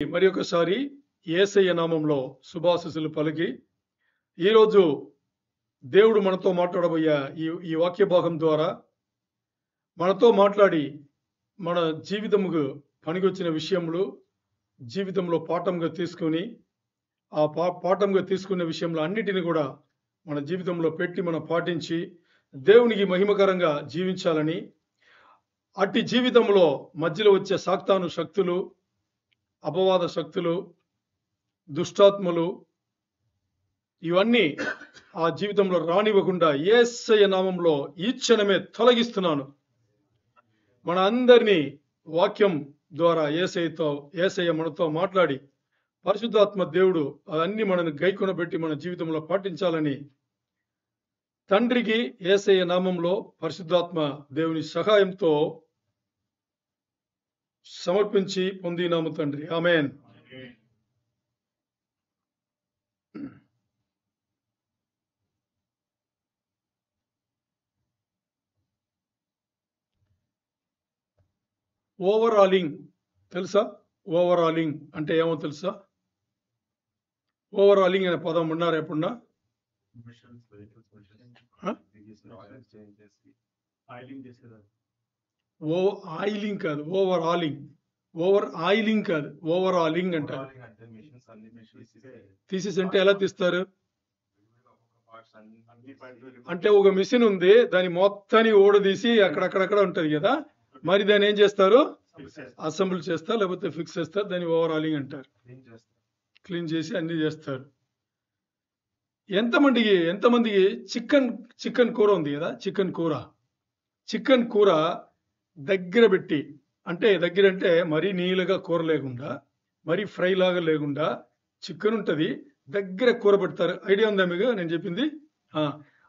మరి ఒకసారి యేసయ్య నామంలో శుభాశీస్సులు పలికి ఈరోజు దేవుడు మనతో మాట్లాడబోయే ఈ వాక్య భాగం ద్వారా మనతో మాట్లాడి మన జీవితముకు పనికొచ్చిన విషయములు జీవితంలో పాఠంగా తీసుకుని ఆ పాఠంగా తీసుకున్న విషయంలో అన్నిటిని కూడా మన జీవితంలో పెట్టి మనం పాటించి దేవునికి మహిమకరంగా జీవించాలని అట్టి జీవితంలో మధ్యలో వచ్చే సాతాను శక్తులు అపవాద శక్తులు దుష్టాత్మలు ఇవన్నీ ఆ జీవితంలో రానివ్వకుండా యేసయ్య నామంలో ఈ క్షణమే తొలగిస్తున్నాను. మన అందరినీ వాక్యం ద్వారా యేసయ్య మనతో మాట్లాడి పరిశుద్ధాత్మ దేవుడు అవన్నీ మనను గైకొనబెట్టి మన జీవితంలో పాటించాలని తండ్రికి యేసయ్య నామంలో పరిశుద్ధాత్మ దేవుని సహాయంతో సమర్పించి పొందినాము తండ్రి. ఆమేన్. ఓవరాలింగ్ తెలుసా? ఓవరాలింగ్ అంటే ఏమో తెలుసా? ఓవరాలింగ్ అనే పదం ఉన్నారు ఎప్పుడున్నా? ఆయిలింగ్ కాదు, ఓవర్ ఆయిలింగ్. ఓవర్ ఆయిలింగ్ కాదు, ఓవర్ ఆయిలింగ్ అంటారు. తీసేసి అంటే ఎలా తీస్తారు అంటే ఒక మిషన్ ఉంది, దాని మొత్తాన్ని ఓడదీసి అక్కడక్కడక్కడ ఉంటది కదా, మరి దాన్ని ఏం చేస్తారు? అసెంబుల్ చేస్తారు, లేకపోతే ఫిక్స్ చేస్తారు. దాన్ని ఓవర్ ఆయిలింగ్ అంటారు. క్లీన్ చేసి అన్ని చేస్తారు. ఎంతమందికి చికెన్ కూర ఉంది కదా, చికెన్ కూర దగ్గర పెట్టి, అంటే దగ్గర అంటే మరీ నీళ్ళగా కూర లేకుండా, మరీ ఫ్రై లాగా లేకుండా చికెన్ ఉంటుంది, దగ్గర కూర పెడతారు. ఐడియా ఉందా మీకు నేను చెప్పింది?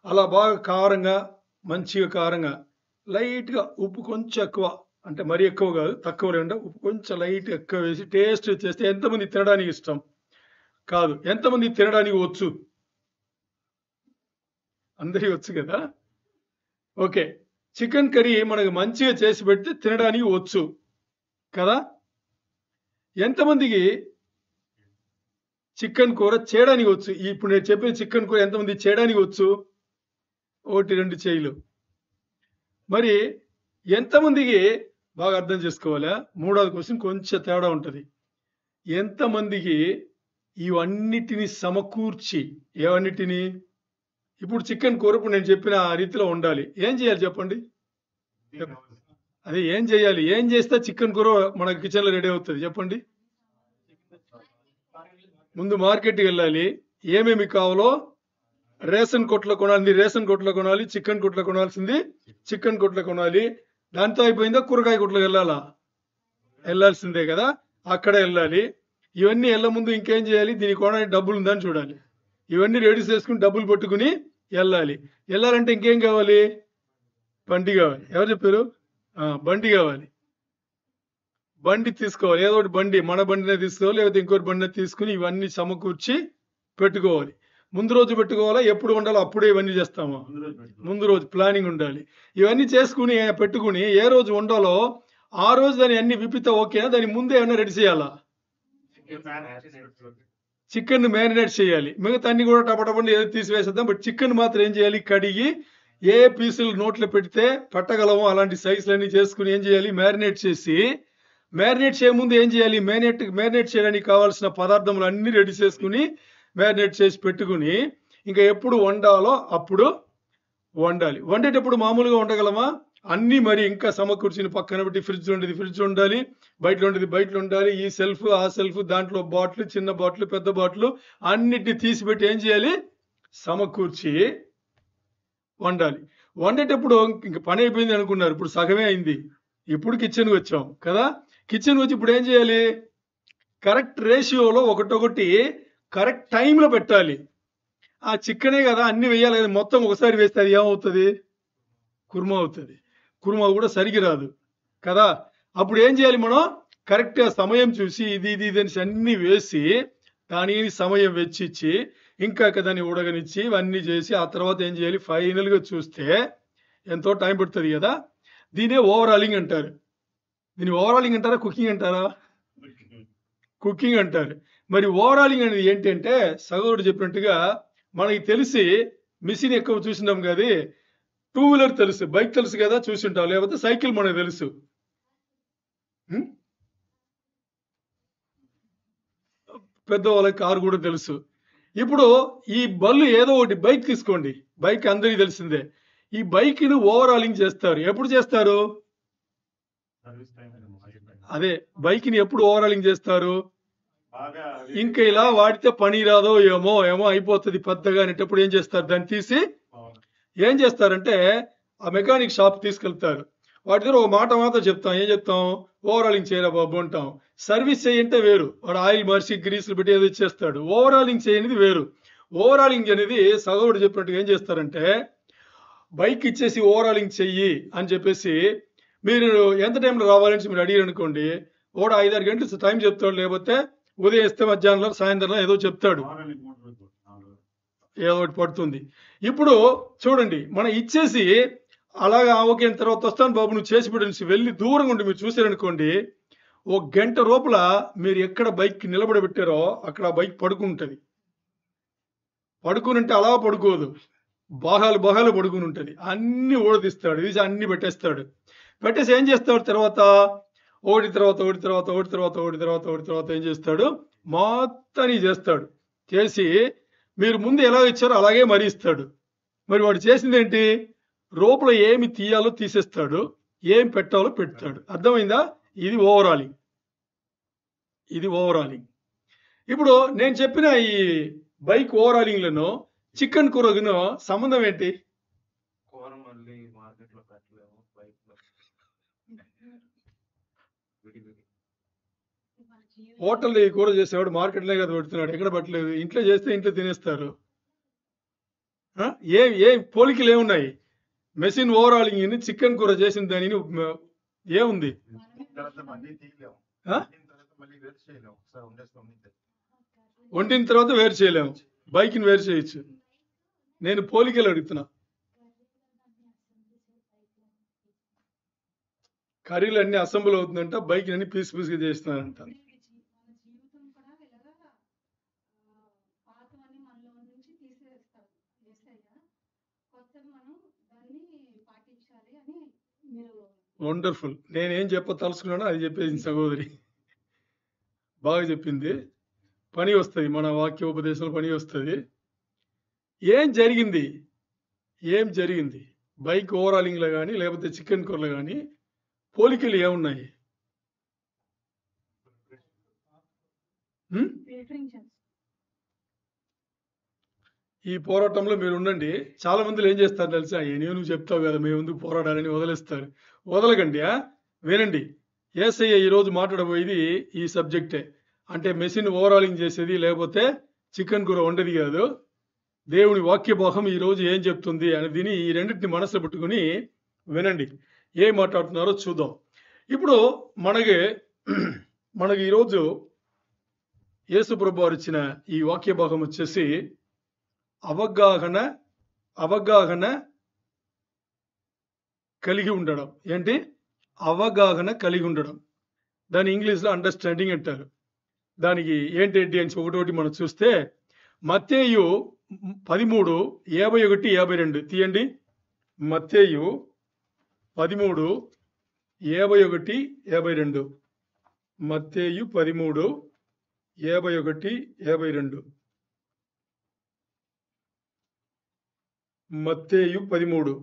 అలా బాగా కారంగా, మంచిగా కారంగా, లైట్గా ఉప్పు కొంచెం ఎక్కువ, అంటే మరీ ఎక్కువ కాదు, తక్కువ లేకుండా ఉప్పు కొంచెం లైట్ ఎక్కువ వేసి టేస్ట్ చేస్తే ఎంతమంది తినడానికి ఇష్టం కాదు? ఎంతమంది తినడానికి వచ్చు? అందరికీ వచ్చు కదా. ఓకే, చికెన్ కర్రీ మనకు మంచిగా చేసి పెడితే తినడానికి వచ్చు కదా. ఎంతమందికి చికెన్ కూర చేయడానికి వచ్చు? ఇప్పుడు నేను చెప్పిన చికెన్ కూర ఎంతమంది చేయడానికి వచ్చు? 1-2 చేయిలు. మరి ఎంతమందికి, బాగా అర్థం చేసుకోవాలా, మూడవది క్వశ్చన్ కొంచెం తేడా ఉంటుంది. ఎంతమందికి ఇవన్నిటిని సమకూర్చి, ఏవన్నిటిని, ఇప్పుడు చికెన్ కూర ఇప్పుడు నేను చెప్పిన ఆ రీతిలో ఉండాలి, ఏం చేయాలి చెప్పండి? అదే ఏం చేయాలి? ఏం చేస్తే చికెన్ కూర మన కిచెన్ లో రెడీ అవుతుంది చెప్పండి? ముందు మార్కెట్కి వెళ్ళాలి, ఏమేమి కావాలో రేషన్ కొట్లో కొనాలి. రేషన్ కొట్లో కొనాలి, చికెన్ కొట్లో కొనాల్సింది చికెన్ కొట్లో కొనాలి. దాంతో అయిపోయిందా? కూరగాయ కొట్లోకి వెళ్ళాల్సిందే కదా, అక్కడ వెళ్ళాలి. ఇవన్నీ వెళ్ళ ముందు ఇంకేం చేయాలి? దీనికి కొనడానికి డబ్బులు ఉందని చూడాలి. ఇవన్నీ రెడీ చేసుకుని డబ్బులు పట్టుకుని వెళ్ళాలంటే ఇంకేం కావాలి? బండి కావాలి. ఎవరు చెప్పారు? బండి కావాలి. బండి తీసుకోవాలి, ఏదో ఒకటి బండి, మన బండినే తీసుకోవాలి, లేకపోతే ఇంకోటి బండినే తీసుకుని ఇవన్నీ సమకూర్చి పెట్టుకోవాలి. ముందు రోజు పెట్టుకోవాలా? ఎప్పుడు ఉండాలో అప్పుడే ఇవన్నీ చేస్తాము. ముందు రోజు ప్లానింగ్ ఉండాలి. ఇవన్నీ చేసుకుని పెట్టుకుని ఏ రోజు ఉండాలో ఆ రోజు దాన్ని అన్ని విప్పితే ఓకేనా? దాని ముందే ఏమైనా రెడీ చేయాలా? చికెన్ మ్యారినేట్ చేయాలి. మిగతా అన్ని కూడా టపటపండి ఏదో తీసివేసేద్దాం. బట్ చికెన్ మాత్రం ఏం చేయాలి? కడిగి ఏ పీసులు నోట్లో పెడితే పెట్టగలమో అలాంటి సైజులన్నీ చేసుకుని ఏం చేయాలి? మ్యారినేట్ చేసి, మ్యారినేట్ చేయ ముందు ఏం చేయాలి? మ్యారినేట్ చేయడానికి కావాల్సిన పదార్థములు అన్ని రెడీ చేసుకుని మ్యారినేట్ చేసి పెట్టుకుని ఇంకా ఎప్పుడు వండాలో అప్పుడు వండాలి. వండేటప్పుడు మామూలుగా వండగలమా? అన్ని మరి ఇంకా సమకూర్చిన పక్కన పెట్టి ఫ్రిడ్జ్ ఉండాలి, బయట ఉండాలి. ఈ సెల్ఫ్, ఆ సెల్ఫ్, దాంట్లో బాటిల్, చిన్న బాటిల్, పెద్ద బాటిల్ అన్నిటిని తీసిపెట్టి ఏం చేయాలి? సమకూర్చి వండాలి. వండేటప్పుడు ఇంక పని అయిపోయింది అనుకున్నారు, ఇప్పుడు సగమే అయింది. ఇప్పుడు కిచెన్కి వచ్చాం కదా. కిచెన్ వచ్చి ఇప్పుడు ఏం చేయాలి? కరెక్ట్ రేషియోలో ఒకటొకటి కరెక్ట్ టైంలో పెట్టాలి. ఆ చికెనే కదా, అన్ని వేయాలి కదా, మొత్తం ఒకసారి వేస్తే అది ఏమవుతుంది? కుర్మా అవుతుంది. కుర్మా కూడా సరిగి రాదు కదా. అప్పుడు ఏం చేయాలి? మనం కరెక్ట్గా సమయం చూసి ఇది అన్ని వేసి దానికి సమయం వెచ్చిచ్చి ఇంకా దాన్ని ఉడకనిచ్చి ఇవన్నీ చేసి ఆ తర్వాత ఏం చేయాలి? ఫైనల్గా చూస్తే ఎంతో టైం పడుతుంది కదా. దీనే ఓవరాలింగ్ అంటారు. దీని ఓవరాలింగ్ అంటారా, కుకింగ్ అంటారా? కుకింగ్ అంటారు. మరి ఓవరాలింగ్ అనేది ఏంటంటే సగోడు చెప్పినట్టుగా మనకి తెలిసి మిషన్ ఎక్కువ చూసినాం కదా, టూ వీలర్ తెలుసు, బైక్ తెలుసు కదా చూసింటాం, లేకపోతే సైకిల్ మనకు తెలుసు. పెద్దవాళ్ళకి కారు కూడా తెలుసు. ఇప్పుడు ఈ బళ్ళు ఏదో ఒకటి బైక్ తీసుకోండి, బైక్ అందరికీ తెలిసిందే. ఈ బైక్ ని ఓవరాలింగ్ చేస్తారు. ఎప్పుడు చేస్తారు? అదే బైక్ ని ఎప్పుడు ఓవరాలింగ్ చేస్తారు? ఇంకా ఇలా వాడితే పని రాదో ఏమో అయిపోతుంది పెద్దగా అనేటప్పుడు ఏం చేస్తారు? దాన్ని తీసి ఏం చేస్తారంటే ఆ మెకానిక్ షాప్ తీసుకెళ్తారు. వాటి దగ్గర ఒక మాట మాత్రం చెప్తాం, ఏం చెప్తాం? ఓవరాలింగ్ చేయరా బాబు అంటాం. సర్వీస్ చేయంటే వేరు, వాడు ఆయిల్ మార్చి గ్రీసులు పెట్టి ఏదో ఇచ్చేస్తాడు. ఓవరాలింగ్ చేయనిది వేరు. ఓవరాలింగ్ అనేది సగవుడు చెప్పినట్టుగా ఏం చేస్తారంటే బైక్ ఇచ్చేసి ఓవరాలింగ్ చెయ్యి అని చెప్పేసి మీరు ఎంత టైంలో రావాలని మీరు అడిగారు అనుకోండి, వాడు 5-6 గంటలు టైం చెప్తాడు, లేకపోతే ఉదయం ఇస్తే మధ్యాహ్నంలో సాయంత్రంలో ఏదో చెప్తాడు, ఏదో ఒకటి పడుతుంది. ఇప్పుడు చూడండి, మనం ఇచ్చేసి అలాగా ఓకే తర్వాత వస్తాను బాబు నువ్వు చేసి పెట్టేసి వెళ్ళి దూరంగా ఉండి మీరు చూసారనుకోండి, 1 గంట లోపల మీరు ఎక్కడ బైక్ నిలబడబెట్టారో అక్కడ ఆ బైక్ పడుకుంటుంది. పడుకుని అంటే అలా పడుకోదు, భాగాలు పడుకుని ఉంటుంది. అన్ని ఊడదీస్తాడు, తీసి అన్ని పెట్టేస్తాడు. పెట్టేసి ఏం చేస్తాడు? తర్వాత ఒకటి తర్వాత ఏం చేస్తాడు? మొత్తాన్ని చేస్తాడు. చేసి మీరు ముందు ఎలా ఇచ్చారో అలాగే మరీ ఇస్తాడు. మరి వాడు చేసింది ఏంటి? లోపల ఏమి తీయాలో తీసేస్తాడు, ఏం పెట్టాలో పెడతాడు. అర్థమైందా? ఇది ఓవరాలింగ్. ఇప్పుడు నేను చెప్పిన ఈ బైక్ ఓవరాలింగ్ లను చికెన్ కూరను సంబంధం ఏంటి? హోటల్ ఈ కూర చేసేవాడు మార్కెట్లే కదా పెడుతున్నాడు, ఎక్కడ పెట్టలేదు. ఇంట్లో చేస్తే ఇంట్లో తినేస్తారు. ఏ పోలికలు ఏమున్నాయి? మెషిన్ ఓవరాలింగ్ చికెన్ కూర చేసిన దానిని ఏముంది? వండిన తర్వాత వేరు చేయలేము, బైక్ని వేరు చేయొచ్చు. నేను పోలికలు అడుగుతున్నా. కర్రీలు అన్ని అసెంబ్లీ అవుతుందంట, బైక్ అన్ని పీస్ గా చేస్తున్నారంట. వండర్ఫుల్. నేనేం తలుచుకున్నానో అది చెప్పేసింది సహోదరి, బాగా చెప్పింది. పని వస్తుంది, మన వాక్యోపదేశంలో పని వస్తుంది. ఏం జరిగింది బైక్ ఓవరాలింగ్ లో కానీ లేకపోతే చికెన్ కూరలో కానీ పోలికలు ఏమున్నాయి? ఈ పోరాటంలో మీరు ఉండండి. చాలా మంది ఏం చేస్తారు తెలుసా? నువ్వు చెప్తావు కదా మేము ముందుకు పోరాడాలని వదిలేస్తారు. వదలకండి, వినండి. యేసయ్య ఈరోజు మాట్లాడబోయేది ఈ సబ్జెక్టే. అంటే మెషిన్ ఓవరాలింగ్ చేసేది లేకపోతే చికెన్ కూర వండేది కాదు. దేవుని వాక్య భాగం ఈరోజు ఏం చెప్తుంది అనేది ఈ రెండింటిని మనసులో పెట్టుకుని వినండి, ఏం మాట్లాడుతున్నారో చూద్దాం. ఇప్పుడు మనకి ఈరోజు యేసు ప్రభు వారు ఇచ్చిన ఈ వాక్య భాగం వచ్చేసి అవగాహన కలిగి ఉండడం. ఏంటి? అవగాహన కలిగి ఉండడం. దాని ఇంగ్లీష్లో అండర్స్టాండింగ్ అంటారు. దానికి ఏంటంటే అని ఒకటి మనం చూస్తే మత్తేయు 13:51-52 తీయండి. మత్తేయు 13:51-52. మత్తేయు 13:51-52. మత్తేయు 13.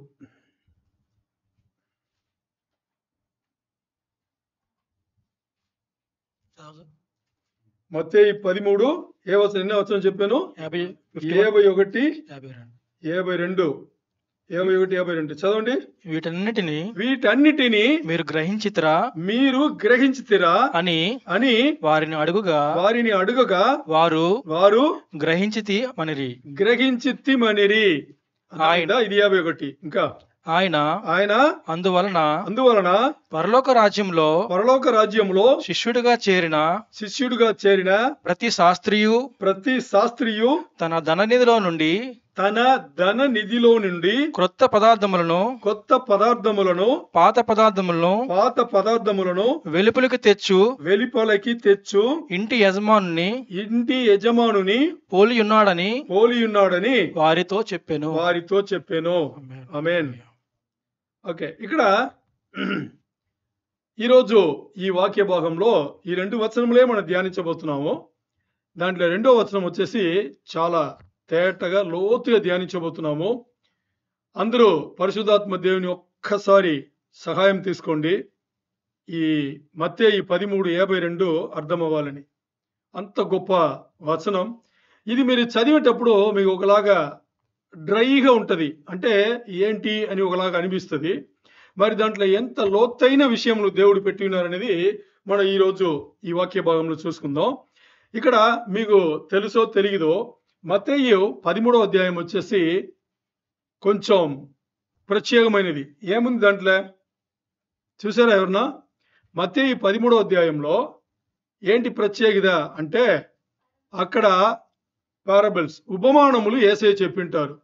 మత్తేయు 13 ఎన్ని వచనం చెప్పాను? 51-52. చదవండి. వీటన్నిటిని మీరు గ్రహించితిరా అని వారిని అడుగగా వారు గ్రహించితిమనిరి. ఇది 51. ఇంకా ఆయన అందువలన పరలోక రాజ్యంలో శిష్యుడిగా చేరిన ప్రతి శాస్త్రియు తన ధననిధిలో నుండి తన ధన నిధిలో నుండి క్రొత్త పదార్థములను పాత పదార్థములను వెలుపలికి తెచ్చు ఇంటి యజమానుని పోలి ఉన్నాడని వారితో చెప్పాను. ఆమేన్. ఓకే, ఇక్కడ ఈరోజు ఈ వాక్య భాగంలో ఈ 2 వచనములే మనం ధ్యానించబోతున్నాము. దాంట్లో 2వ వచనం వచ్చేసి చాలా తేటగా లోతుగా ధ్యానించబోతున్నాము. అందరూ పరిశుద్ధాత్మ దేవుని ఒక్కసారి సహాయం తీసుకోండి. ఈ మత్తయి 13:52 అర్థం అవ్వాలని. అంత గొప్ప వచనం ఇది. మీరు చదివేటప్పుడు మీకు ఒకలాగా డ్రైగా ఉంటది, అంటే ఏంటి అని ఒకలాగా అనిపిస్తుంది. మరి దాంట్లో ఎంత లోతైన విషయములు దేవుడు పెట్టి ఉన్నారనేది మనం ఈరోజు ఈ వాక్య భాగంలో చూసుకుందాం. ఇక్కడ మీకు తెలుసో తెలియదో మత్తయి 13వ అధ్యాయం వచ్చేసి కొంచెం ప్రత్యేకమైనది. ఏముంది దాంట్లో చూసారా ఎవరన్నా? మత్తయి 13వ అధ్యాయంలో ఏంటి ప్రత్యేకత అంటే అక్కడ పారబుల్స్, ఉపమానములు యేసయ్య చెప్పింటారు.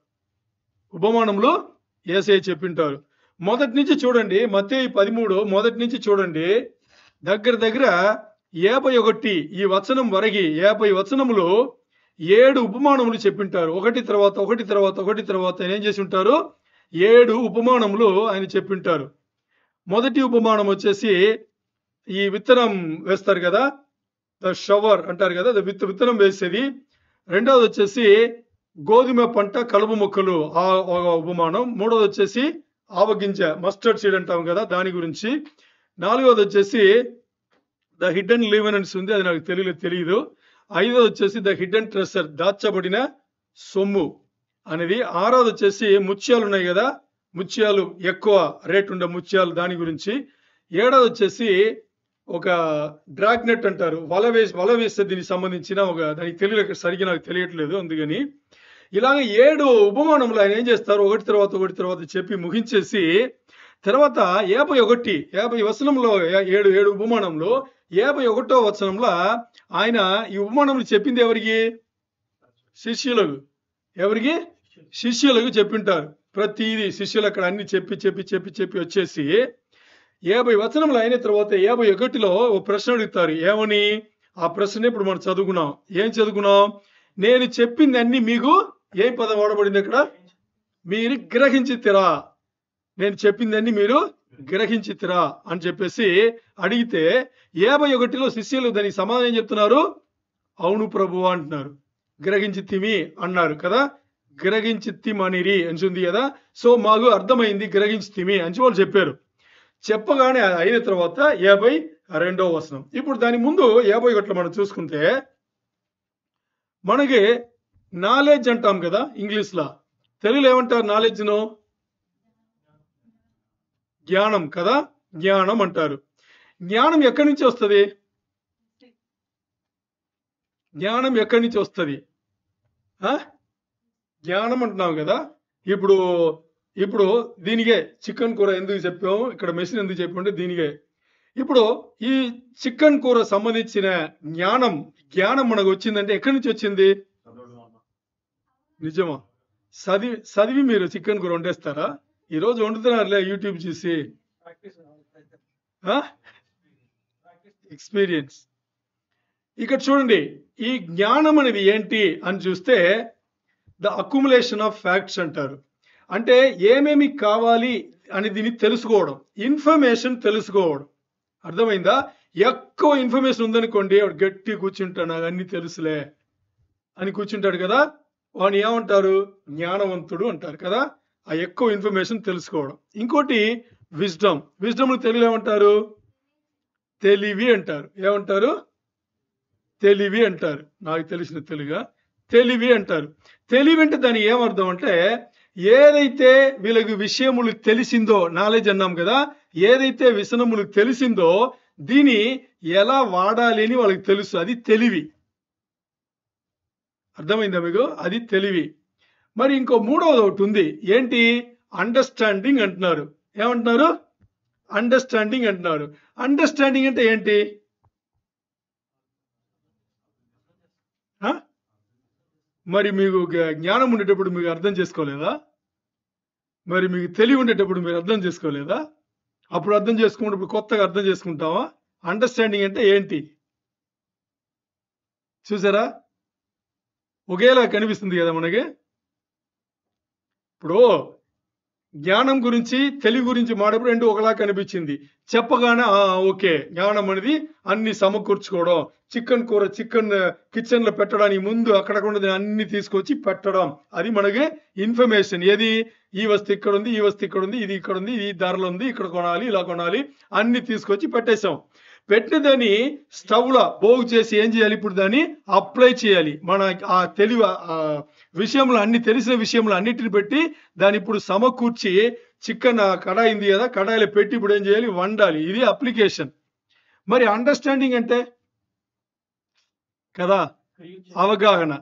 మొదటి నుంచి చూడండి, మత్తయి 13 మొదటి నుంచి చూడండి. దగ్గర 51 ఈ వచనం వరకు 50 వచనములు 7 ఉపమానములు చెప్పింటారు. ఒకటి తర్వాత ఏం చేసి ఉంటారు? 7 ఉపమానములు ఆయన చెప్పింటారు. మొదటి ఉపమానం వచ్చేసి ఈ విత్తనం వేస్తారు కదా, ద షవర్ అంటారు కదా, విత్తనం వేసేది. రెండవది వచ్చేసి గోధుమ పంట కలుపు మొక్కలు, ఆ ఉపమానం. మూడవది వచ్చేసి ఆవగింజ, మస్టర్డ్ సీడ్ అంటాం కదా, దాని గురించి. నాలుగవది వచ్చేసి ద హిడెన్ లీవెనెన్స్ ఉంది, అది నాకు తెలియదు. ఐదవది వచ్చేసి ద హిడెన్ ట్రెసర్, దాచబడిన సొమ్ము అనేది. ఆరవది వచ్చేసి ముత్యాలు ఉన్నాయి కదా, ముత్యాలు ఎక్కువ రేట్ ఉండే ముత్యాలు, దాని గురించి. ఏడవది వచ్చేసి ఒక డ్రాగ్ నెట్ అంటారు, వల వేస్తే దీనికి సంబంధించిన దానికి తెలియదు, సరిగ్గా నాకు తెలియట్లేదు, అందుకని. ఇలాగ 7 ఉపమానములు ఆయన ఏం చేస్తారు, ఒకటి తర్వాత చెప్పి ముగించేసి తర్వాత 51 వచనంలో 7 ఉపమానంలో 51వ వచనంలో ఆయన ఈ ఉపమానములు చెప్పింది ఎవరికి? శిష్యులకు చెప్పింటారు. ప్రతిదీ శిష్యులు అక్కడ అన్ని చెప్పి వచ్చేసి 50 వచనములు అయిన తర్వాత 51లో ఒక ప్రశ్న అడుగుతారు. ఏమని? ఆ ప్రశ్న ఇప్పుడు మనం చదువుకున్నాం. ఏం చదువుకున్నాం? నేను చెప్పింది అన్ని మీకు ఏ పదం వాడబడింది అక్కడ? మీరు గ్రహించితిరా. నేను చెప్పిందన్నీ మీరు గ్రహించితిరా అని చెప్పేసి అడిగితే 51లో శిష్యులు దానికి సమాధానం చెప్తున్నారు, అవును ప్రభువా అంటున్నారు. గ్రహించితిమి అన్నారు కదా, గ్రహించితిమనిరి అని ఉంది కదా. సో మాకు అర్థమైంది, గ్రహించితిమి అని వాళ్ళు చెప్పారు. చెప్పగానే అయిన తర్వాత 52వ వచనం. ఇప్పుడు దాని ముందు 51లో మనం చూసుకుంటే మనకి నాలెడ్జ్ అంటాం కదా ఇంగ్లీష్లో. తెలుగులో ఏమంటారు నాలెడ్జ్ను? జ్ఞానం కదా, జ్ఞానం అంటారు. జ్ఞానం ఎక్కడి నుంచి వస్తుంది? జ్ఞానం అంటున్నాం కదా. ఇప్పుడు దీనికే చికెన్ కూర ఎందుకు చెప్పాము, ఇక్కడ మెషిన్ ఎందుకు చెప్పామంటే దీనికే. ఇప్పుడు ఈ చికెన్ కూర సంబంధించిన జ్ఞానం మనకు వచ్చిందంటే ఎక్కడి నుంచి వచ్చింది? నిజమా? చదివి మీరు చికెన్ కూర వండేస్తారా? ఈరోజు వండుతున్నారులే యూట్యూబ్ చూసి. ఎక్స్పీరియన్స్. ఇక్కడ చూడండి, ఈ జ్ఞానం అనేది ఏంటి అని చూస్తే ద అక్యుములేషన్ ఆఫ్ ఫ్యాక్ట్స్ అంటారు. అంటే ఏమేమి కావాలి అని దీన్ని తెలుసుకోవడం, ఇన్ఫర్మేషన్ తెలుసుకోవడం. అర్థమైందా? ఎక్కువ ఇన్ఫర్మేషన్ ఉందనుకోండి, వాడు గట్టి కూర్చుంటాడు, నాకు అన్ని తెలుసులే అని కూర్చుంటాడు కదా, వాడిని ఏమంటారు? జ్ఞానవంతుడు అంటారు కదా. ఆ ఎక్కువ ఇన్ఫర్మేషన్ తెలుసుకోవడం. ఇంకోటి విజ్డమ్. విజ్డమ్ తెలుగులో ఏమంటారు? తెలివి అంటారు. ఏమంటారు? తెలివి అంటారు. నాకు తెలిసిన తెలుగుగా తెలివి అంటారు. తెలివి అంటే దాని ఏమర్థం అంటే ఏదైతే వీళ్ళకి విషయములు తెలిసిందో, నాలెడ్జ్ అన్నాం కదా, ఏదైతే విషయములు తెలిసిందో దీన్ని ఎలా వాడాలి అని వాళ్ళకి తెలుసు, అది తెలివి. అర్థమైందా మీకు? అది తెలివి. మరి ఇంకో మూడవది ఒకటి ఉంది, ఏంటి? అండర్స్టాండింగ్ అంటున్నారు. ఏమంటున్నారు? అండర్స్టాండింగ్ అంటున్నారు. అండర్స్టాండింగ్ అంటే ఏంటి? మరి మీకు జ్ఞానం ఉండేటప్పుడు మీకు అర్థం చేసుకోలేదా? మరి మీకు తెలివి ఉండేటప్పుడు మీరు అర్థం చేసుకోలేదా? అప్పుడు అర్థం చేసుకున్నప్పుడు కొత్తగా అర్థం చేసుకుంటావా? అండర్స్టాండింగ్ అంటే ఏంటి చూసారా? ఒకేలా కనిపిస్తుంది కదా మనకి. ఇప్పుడు జ్ఞానం గురించి తెలివి గురించి మాట్లాడప్పుడు రెండు ఒకలా కనిపించింది. చెప్పగానే ఓకే, జ్ఞానం అనేది అన్ని సమకూర్చుకోవడం. చికెన్ కూర కిచెన్ లో పెట్టడానికి ముందు అక్కడ ఉన్నది అన్ని తీసుకొచ్చి పెట్టడం, అది మనకి ఇన్ఫర్మేషన్. ఏది? ఈ వస్తువు ఇక్కడ ఉంది, ఈ వస్తువు ఇక్కడ ఉంది, ఇది ఇక్కడ ఉంది, ఈ ధరలో ఉంది, ఇక్కడ కొనాలి, ఇలా కొనాలి, అన్ని తీసుకొచ్చి పెట్టేశాం. పెట్టిన దాన్ని స్టవ్ లో పోగు చేసి ఏం చేయాలి? ఇప్పుడు దాన్ని అప్లై చేయాలి. మన ఆ తెలివి విషయంలో, అన్ని తెలిసిన విషయంలో అన్నిటిని పెట్టి దాన్ని ఇప్పుడు సమకూర్చి చికెన్ కడాయి ఉంది కదా, కడాయిలో పెట్టి ఇప్పుడు ఏం చేయాలి? వండాలి. ఇది అప్లికేషన్. మరి అండర్స్టాండింగ్ అంటే కదా అవగాహన.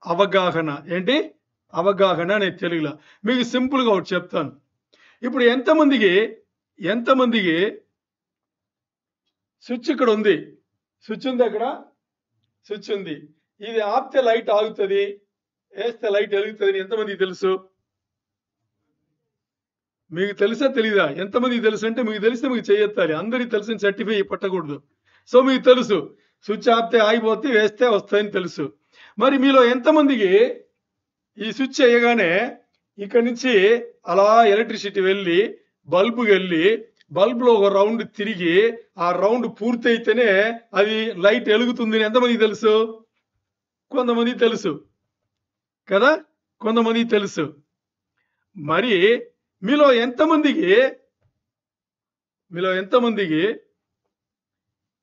అవగాహన ఏంటి? అవగాహన అనే తెలుగులో. మీకు సింపుల్ గా ఒకటి చెప్తాను. ఇప్పుడు ఎంతమందికి స్విచ్ ఇక్కడ ఉంది, స్విచ్ ఉంది, అక్కడ స్విచ్ ఉంది, ఇది ఆపితే లైట్ ఆగుతుంది, వేస్తే లైట్ వెలుగుతుంది. ఎంతమందికి తెలుసు? మీకు తెలుసా తెలీదా? ఎంతమందికి తెలుసు అంటే, మీకు తెలిస్తే మీకు చేయెత్తాలి. అందరికి తెలిసిన సర్టిఫై పట్టకూడదు. సో మీకు తెలుసు, స్విచ్ ఆపితే ఆగిపోతే, వేస్తే వస్తాయని తెలుసు. మరి మీలో ఎంతమందికి ఈ స్విచ్ వేయగానే ఇక్కడి నుంచి అలా ఎలక్ట్రిసిటీ వెళ్ళి బల్బుకి వెళ్ళి బల్బులో ఒక రౌండ్ తిరిగి ఆ రౌండ్ పూర్తి అయితేనే అది లైట్ వెలుగుతుంది అని ఎంతమందికి తెలుసు? కొంతమందికి తెలుసు కదా, కొంతమందికి తెలుసు. మరి మీలో ఎంతమందికి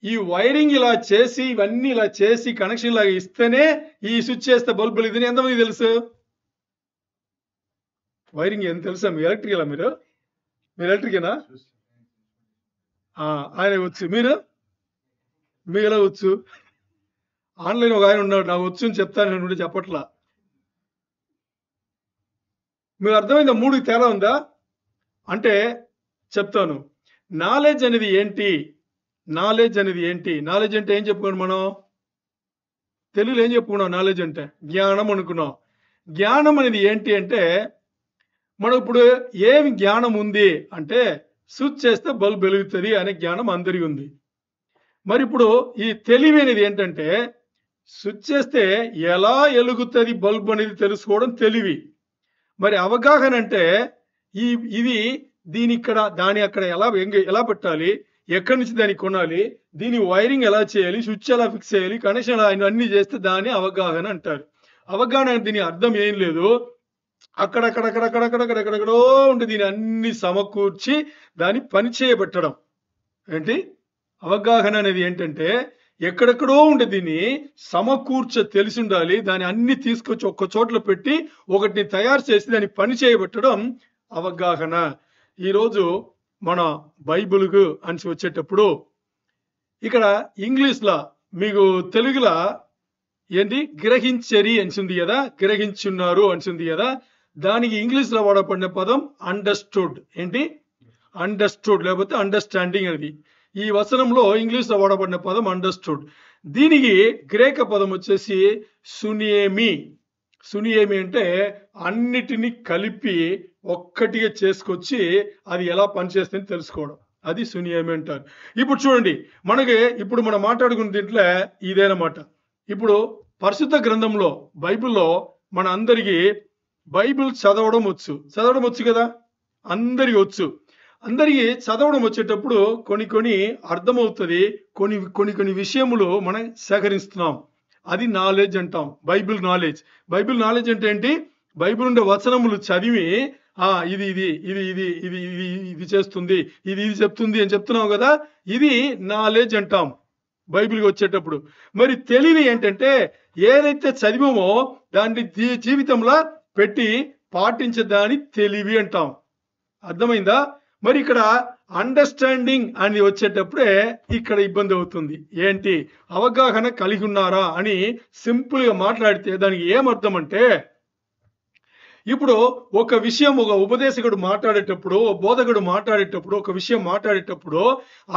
ఈ వైరింగ్ ఇలా చేసి, ఇవన్నీ ఇలా చేసి కనెక్షన్ లాగా ఇస్తేనే ఈ స్విచ్ చేస్తే బల్బులు ఇది ఎంతమందికి తెలుసు? వైరింగ్ ఎంత తెలుసా? మీ ఎలక్ట్రికలా? మీరు ఎలక్ట్రికేనా? ఆయన వచ్చు. మీకు ఎలా వచ్చు? ఆన్లైన్ ఒక ఆయన ఉన్నాడు, నాకు వచ్చు అని చెప్తాను, చెప్పట్లా. మీకు అర్థమైందా? మూడుకి తేడా ఉందా అంటే చెప్తాను. నాలెడ్జ్ అనేది ఏంటి? నాలెడ్జ్ అంటే ఏం చెప్పుకున్నాం మనం? తెలుగులో ఏం చెప్పుకున్నాం? నాలెడ్జ్ అంటే జ్ఞానం అనుకున్నాం. జ్ఞానం అనేది ఏంటి అంటే, మనం ఇప్పుడు ఏమి జ్ఞానం ఉంది అంటే, స్విచ్ చేస్తే బల్బ్ వెలుగుతుంది అనే జ్ఞానం అందరికీ ఉంది. మరి ఇప్పుడు ఈ తెలివి అనేది ఏంటంటే, స్విచ్ చేస్తే ఎలా వెలుగుతుంది బల్బ్ అనేది తెలుసుకోవడం తెలివి. మరి అవగాహన అంటే ఇది దీని ఇక్కడ దాని అక్కడ ఎలా పెట్టాలి, ఎక్కడి నుంచి దాన్ని కొనాలి, దీని వైరింగ్ ఎలా చేయాలి, స్విచ్ ఎలా ఫిక్స్ చేయాలి, కనెక్షన్ అన్ని చేస్తే దాన్ని అవగాహన అంటారు. అవగాహన దీని అర్థం ఏం లేదు, అక్కడెక్కడెక్కడో ఉంటే దీని అన్ని సమకూర్చి దాన్ని పని చేయబెట్టడం. ఏంటి అవగాహన అనేది? ఏంటంటే ఎక్కడెక్కడో ఉండే దీన్ని తెలిసి ఉండాలి, దాన్ని అన్ని తీసుకొచ్చి ఒక్క చోట్ల పెట్టి ఒకటిని తయారు చేసి దాన్ని పని చేయబెట్టడం అవగాహన. ఈరోజు మన బైబిల్కు అని వచ్చేటప్పుడు ఇక్కడ ఇంగ్లీష్లో, మీకు తెలుగులో ఏంటి గ్రహించరి అనిసింది కదా, గ్రహించున్నారు అనిసింది కదా, దానికి ఇంగ్లీష్లో వాడబడిన పదం అండర్స్టూడ్. ఏంటి? అండర్స్టూడ్ లేకపోతే అండర్స్టాండింగ్ అనేది. ఈ వచనంలో ఇంగ్లీష్లో వాడబడిన పదం అండర్స్టూడ్. దీనికి గ్రీక్ పదం వచ్చేసి సునియేమి. సునియేమి అంటే అన్నిటినీ కలిపి ఒక్కటిగా చేసుకొచ్చి అది ఎలా పనిచేస్తుందని తెలుసుకోవడం, అది సునియేమి అంటారు. ఇప్పుడు చూడండి, ఇప్పుడు మనం మాట్లాడుకున్న దీంట్లో ఇదేనమాట. ఇప్పుడు పరిశుద్ధ గ్రంథంలో బైబిల్లో మన అందరికీ బైబిల్ చదవడం వచ్చు కదా, అందరికీ వచ్చు. అందరికీ చదవడం వచ్చేటప్పుడు కొన్ని అర్థమవుతుంది, కొన్ని విషయములు మనం సేకరిస్తున్నాం, అది నాలెడ్జ్ అంటాం. బైబిల్ నాలెడ్జ్ అంటే ఏంటి? బైబిల్ ఉండే వచనములు చదివి ఇది ఇది ఇది ఇది ఇది ఇది ఇది చేస్తుంది, ఇది ఇది చెప్తుంది అని చెప్తున్నాం కదా, ఇది నాలెడ్జ్ అంటాం బైబిల్కి వచ్చేటప్పుడు. మరి తెలివి ఏంటంటే, ఏదైతే చదివామో దాన్ని జీవితంలో పెట్టి పాటించదాన్ని తెలివి అంటాం. అర్థమైందా? మరి ఇక్కడ అండర్స్టాండింగ్ అని వచ్చేటప్పుడే ఇక్కడ ఇబ్బంది అవుతుంది. ఏంటి? అవగాహన కలిగి ఉన్నారా అని సింపుల్ గా మాట్లాడితే దానికి ఏమర్థం అంటే, ఇప్పుడు ఒక విషయం ఒక ఉపదేశకుడు మాట్లాడేటప్పుడు, బోధకుడు మాట్లాడేటప్పుడు, ఒక విషయం మాట్లాడేటప్పుడు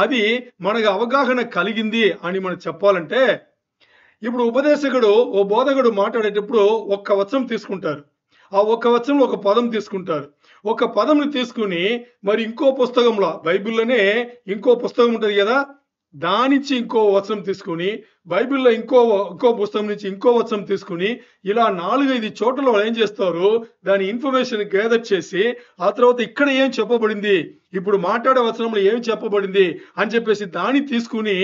అది మనకు అవగాహన కలిగింది అని మనం చెప్పాలంటే, ఇప్పుడు ఉపదేశకుడు ఓ బోధకుడు మాట్లాడేటప్పుడు ఒక్క వచనం తీసుకుంటారు. ఆ ఒక్క వచనంలో ఒక పదం తీసుకుంటారు. ఒక పదంని తీసుకుని మరి ఇంకో పుస్తకంలో బైబిల్లోనే ఇంకో పుస్తకం ఉంటుంది కదా, దాని నుంచి ఇంకో వచనం తీసుకుని బైబిల్లో ఇంకో పుస్తకం నుంచి ఇంకో వచనం తీసుకుని ఇలా 4-5 చోట్ల వాళ్ళు ఏం చేస్తారు, దాని ఇన్ఫర్మేషన్ గ్యాదర్ చేసి ఆ తర్వాత ఇక్కడ ఏం చెప్పబడింది, ఇప్పుడు మాట్లాడే వచనంలో ఏం చెప్పబడింది అని చెప్పేసి దాన్ని తీసుకుని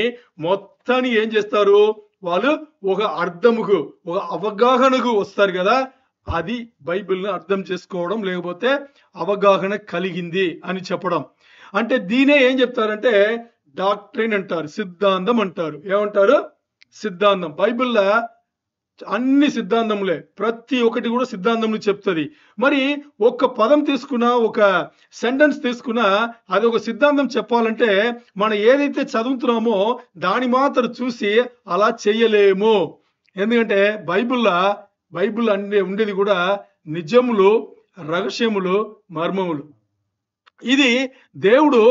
మొత్తాన్ని ఏం చేస్తారు, వాళ్ళు ఒక అర్థముకు ఒక అవగాహనకు వస్తారు కదా. అది బైబిల్ని అర్థం చేసుకోవడం, లేకపోతే అవగాహన కలిగింది అని చెప్పడం. అంటే దీనే ఏం చెప్తారంటే డాక్ట్రిన్ అంటారు, సిద్ధాంతం అంటారు. ఏమంటారు? సిద్ధాంతం. బైబిల్లో అన్ని సిద్ధాంతములే, ప్రతి ఒక్కటి కూడా సిద్ధాంతం చెప్తుంది. మరి ఒక్క పదం తీసుకున్నా, ఒక సెంటెన్స్ తీసుకున్నా, అది ఒక సిద్ధాంతం చెప్పాలంటే మనం ఏదైతే చదువుతున్నామో దాని మాత్రం చూసి అలా చెయ్యలేము. ఎందుకంటే బైబిల్ అన్ని ఉండేది కూడా నిజములు, రహస్యములు, మర్మములు. ఇది దేవుడు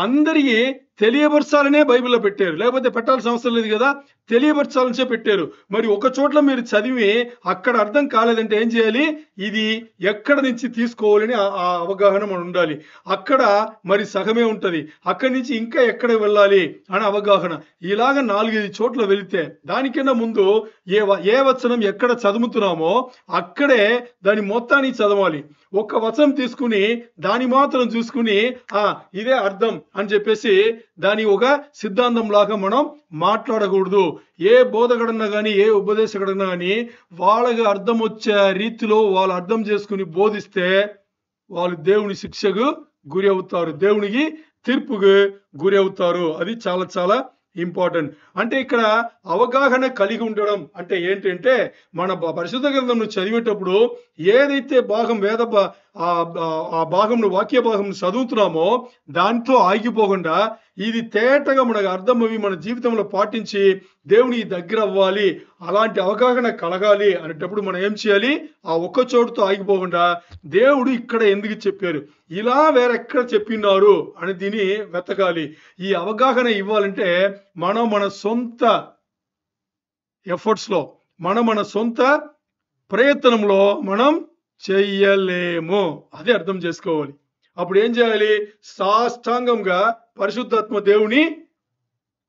అందరికీ తెలియపరచాలనే బైబిల్లో పెట్టారు, లేకపోతే పెట్టాల్సిన అవసరం లేదు కదా, తెలియపరచాలనే పెట్టారు. మరి ఒక చోట్ల మీరు చదివి అక్కడ అర్థం కాలేదంటే ఏం చేయాలి, ఇది ఎక్కడ నుంచి తీసుకోవాలని ఆ అవగాహన మనం ఉండాలి. అక్కడ మరి సగమే ఉంటది, అక్కడి నుంచి ఇంకా ఎక్కడ వెళ్ళాలి అని అవగాహన. ఇలాగ 4-5 చోట్ల వెళితే దానికన్నా ముందు ఏ వచనం ఎక్కడ చదువుతున్నామో అక్కడే దాని మొత్తాన్ని చదవాలి. ఒక్క వచనం తీసుకుని దాని మాత్రం చూసుకుని ఇదే అర్థం అని చెప్పేసి దాని ఒక సిద్ధాంతం లాగా మనం మాట్లాడకూడదు. ఏ బోధకుడన్నా కానీ, ఏ ఉపదేశకుడన్నా కానీ వాళ్ళకి అర్థం వచ్చే రీతిలో వాళ్ళు అర్థం చేసుకుని బోధిస్తే వాళ్ళు దేవుని శిక్షకు గురి అవుతారు, దేవునికి తీర్పుకు గురి అవుతారు. అది చాలా చాలా ఇంపార్టెంట్. అంటే ఇక్కడ అవగాహన కలిగి ఉండడం అంటే ఏంటంటే, మన పరిశుద్ధ గ్రంథంను చదివేటప్పుడు ఏదైతే భాగం ఆ భాగంను, వాక్య భాగం చదువుతున్నామో దాంతో ఆగిపోకుండా ఇది తేటగా మనకు అర్థమవి మన జీవితంలో పాటించి దేవునికి దగ్గర అవ్వాలి, అలాంటి అవగాహన కలగాలి అనేటప్పుడు మనం ఏం చేయాలి, ఆ ఒక్క చోటుతో ఆగిపోకుండా దేవుడు ఇక్కడ ఎందుకు చెప్పారు, ఇలా వేరెక్కడ చెప్పినారు అని దీన్ని వెతకాలి. ఈ అవగాహన ఇవ్వాలంటే మనం మన సొంత ఎఫర్ట్స్ లో, మన సొంత ప్రయత్నంలో మనం చెయ్యలేము. అది అర్థం చేసుకోవాలి. అప్పుడు ఏం చేయాలి, సాష్టాంగంగా పరిశుద్ధాత్మ దేవుని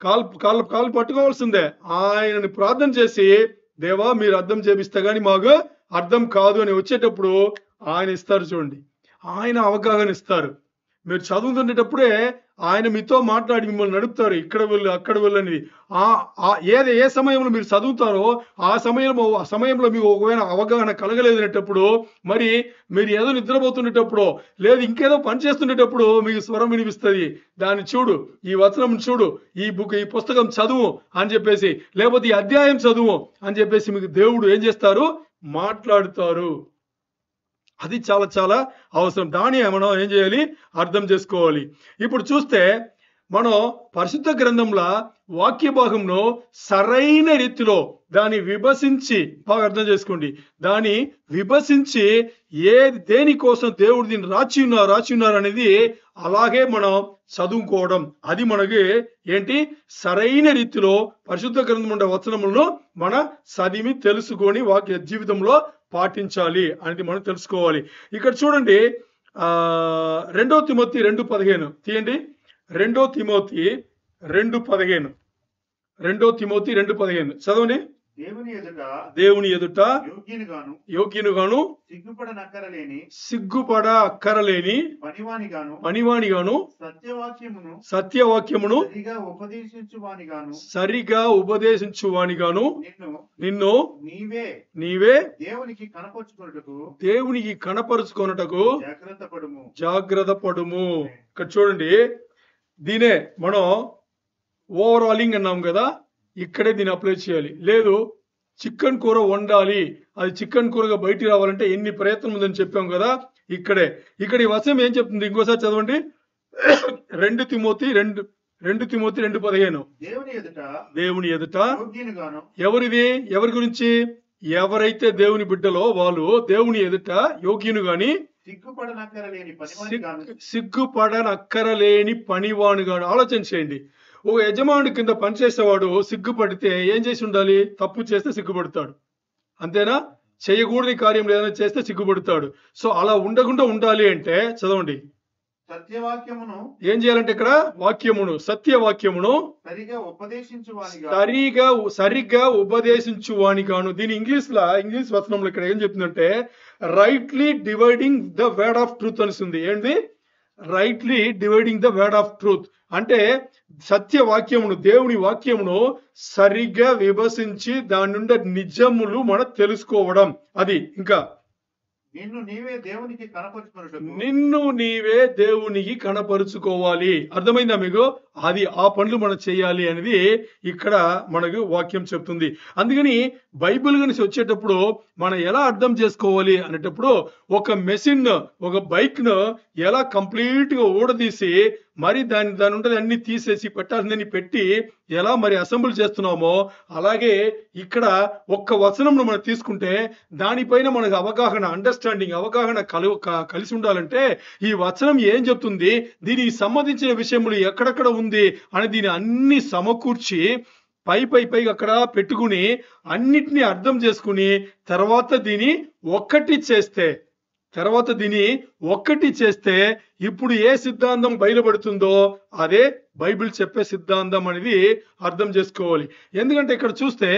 కాళ్ళు పట్టుకోవాల్సిందే. ఆయనని ప్రార్థన చేసి, దేవా మీరు అర్థం చేపిస్తే గానీ మాకు అర్థం కాదు అని వచ్చేటప్పుడు ఆయన ఇస్తారు. చూడండి, ఆయన అవగాహన ఇస్తారు. మీరు చదువుతుండేటప్పుడే ఆయన మీతో మాట్లాడి మిమ్మల్ని నడుపుతారు, ఇక్కడ వెళ్ళు అక్కడ వెళ్ళని. ఏ సమయంలో మీరు చదువుతారో ఆ సమయంలో మీకు ఒకవేళ అవగాహన కలగలేదనేటప్పుడు, మరి మీరు ఏదో నిద్రపోతుండేటప్పుడు లేదు ఇంకేదో పని చేస్తుండేటప్పుడు మీకు స్వరం వినిపిస్తుంది, దాన్ని చూడు, ఈ వచనం చూడు, ఈ పుస్తకం చదువు అని చెప్పేసి, లేకపోతే ఈ అధ్యాయం చదువు అని చెప్పేసి మీకు దేవుడు ఏం చేస్తారు, మాట్లాడుతారు. అది చాలా చాలా అవసరం. దాన్ని మనం ఏం చేయాలి, అర్థం చేసుకోవాలి. ఇప్పుడు చూస్తే మనం పరిశుద్ధ గ్రంథంలో వాక్య భాగంలో సరైన రీతిలో దాన్ని విభజించి, బాగా అర్థం చేసుకోండి, దాన్ని విభజించి దేనికోసం దేవుడు దీన్ని రాచి ఉన్నారు అనేది అలాగే మనం చదువుకోవడం. అది మనకి ఏంటి, సరైన రీతిలో పరిశుద్ధ గ్రంథం ఉండే వచనములను మన చదివి తెలుసుకొని వాక్య జీవితంలో పాటించాలి అనేది మనం తెలుసుకోవాలి. ఇక్కడ చూడండి, 2 తిమోతి 2:15 తీయండి. 2 తిమోతి 2:15 చదవండి. దేవుని ఎదుట యోగ్యునిగాను సిగ్గుపడ అక్కరలేని పనివానిగాను సత్యవాక్యమును సరిగా ఉపదేశించువానిగాను నిన్ను నీవే దేవునికి కనపరుచుకొనుటకు జాగ్రత్త పడుము. ఇక్కడ చూడండి, దీనే మనం ఓవరాలింగ్ అన్నాం కదా, ఇక్కడే దీన్ని అప్లై చేయాలి. లేదు చికెన్ కూర వండాలి, అది చికెన్ కూరగా బయటికి రావాలంటే ఎన్ని ప్రయత్నం ఉందని చెప్పాం కదా, ఇక్కడ ఈ వచనం ఏం చెప్తుంది, ఇంకోసారి చదవండి. 2 తిమోతి 2:15 దేవుని ఎదుట ఎవరి గురించి, ఎవరైతే దేవుని బిడ్డలో వాళ్ళు దేవుని ఎదుట యోగ్యును గాని సిగ్గుపడనక్కరలేని పనివాను గాను. ఆలోచన చేయండి, ఒక యజమానుడి కింద పనిచేసేవాడు సిగ్గుపడితే ఏం చేసి ఉండాలి? తప్పు చేస్తే సిగ్గుపడతాడు, అంతేనా? చేయకూడని కార్యం ఏదైనా చేస్తే సిగ్గుపడతాడు. సో అలా ఉండకుండా ఉండాలి అంటే చదవండి. సత్యవాక్యమును ఏం చేయాలంటే ఇక్కడ వాక్యమును, సత్యవాక్యమును సరిగా ఉపదేశించువానిగాను. దీని ఇంగ్లీష్ వచనంలో ఇక్కడ ఏం చెప్తుందంటే rightly dividing the word of truth అని ఉంది. ఏంటి rightly dividing the word of truth అంటే సత్యవాక్యమును, దేవుని వాక్యమును సరిగ్గా విభజించి దాని నుండి నిజములు మనం తెలుసుకోవడం. అది ఇంకా నిన్ను నీవే దేవునికి కనపరుచుకోవాలి. అర్థమైందా మీకు? అది ఆ పనులు మనం చేయాలి అనేది ఇక్కడ మనకు వాక్యం చెప్తుంది. అందుకని బైబిల్ గురించి వచ్చేటప్పుడు మనం ఎలా అర్థం చేసుకోవాలి అనేటప్పుడు ఒక మెషిన్, ఒక బైక్ ను ఎలా కంప్లీట్ గా ఊడదీసి మరి దాని ఉంటే అన్ని తీసేసి పెట్టాల్సిందని పెట్టి ఎలా మరి అసెంబుల్ చేస్తున్నామో అలాగే ఇక్కడ ఒక్క వచనం మనం తీసుకుంటే దానిపైన మనకు అవగాహన కలిసి ఉండాలంటే ఈ వచనం ఏం చెప్తుంది, దీనికి సంబంధించిన విషయములు ఎక్కడెక్కడ ఉంది అని దీని అన్ని సమకూర్చి పై అక్కడ పెట్టుకుని అన్నిటినీ అర్థం చేసుకుని తర్వాత దీని ఒక్కటి చేస్తే ఇప్పుడు ఏ సిద్ధాంతం బయలుపడుతుందో అదే బైబిల్ చెప్పే సిద్ధాంతం అనేది అర్థం చేసుకోవాలి. ఎందుకంటే ఇక్కడ చూస్తే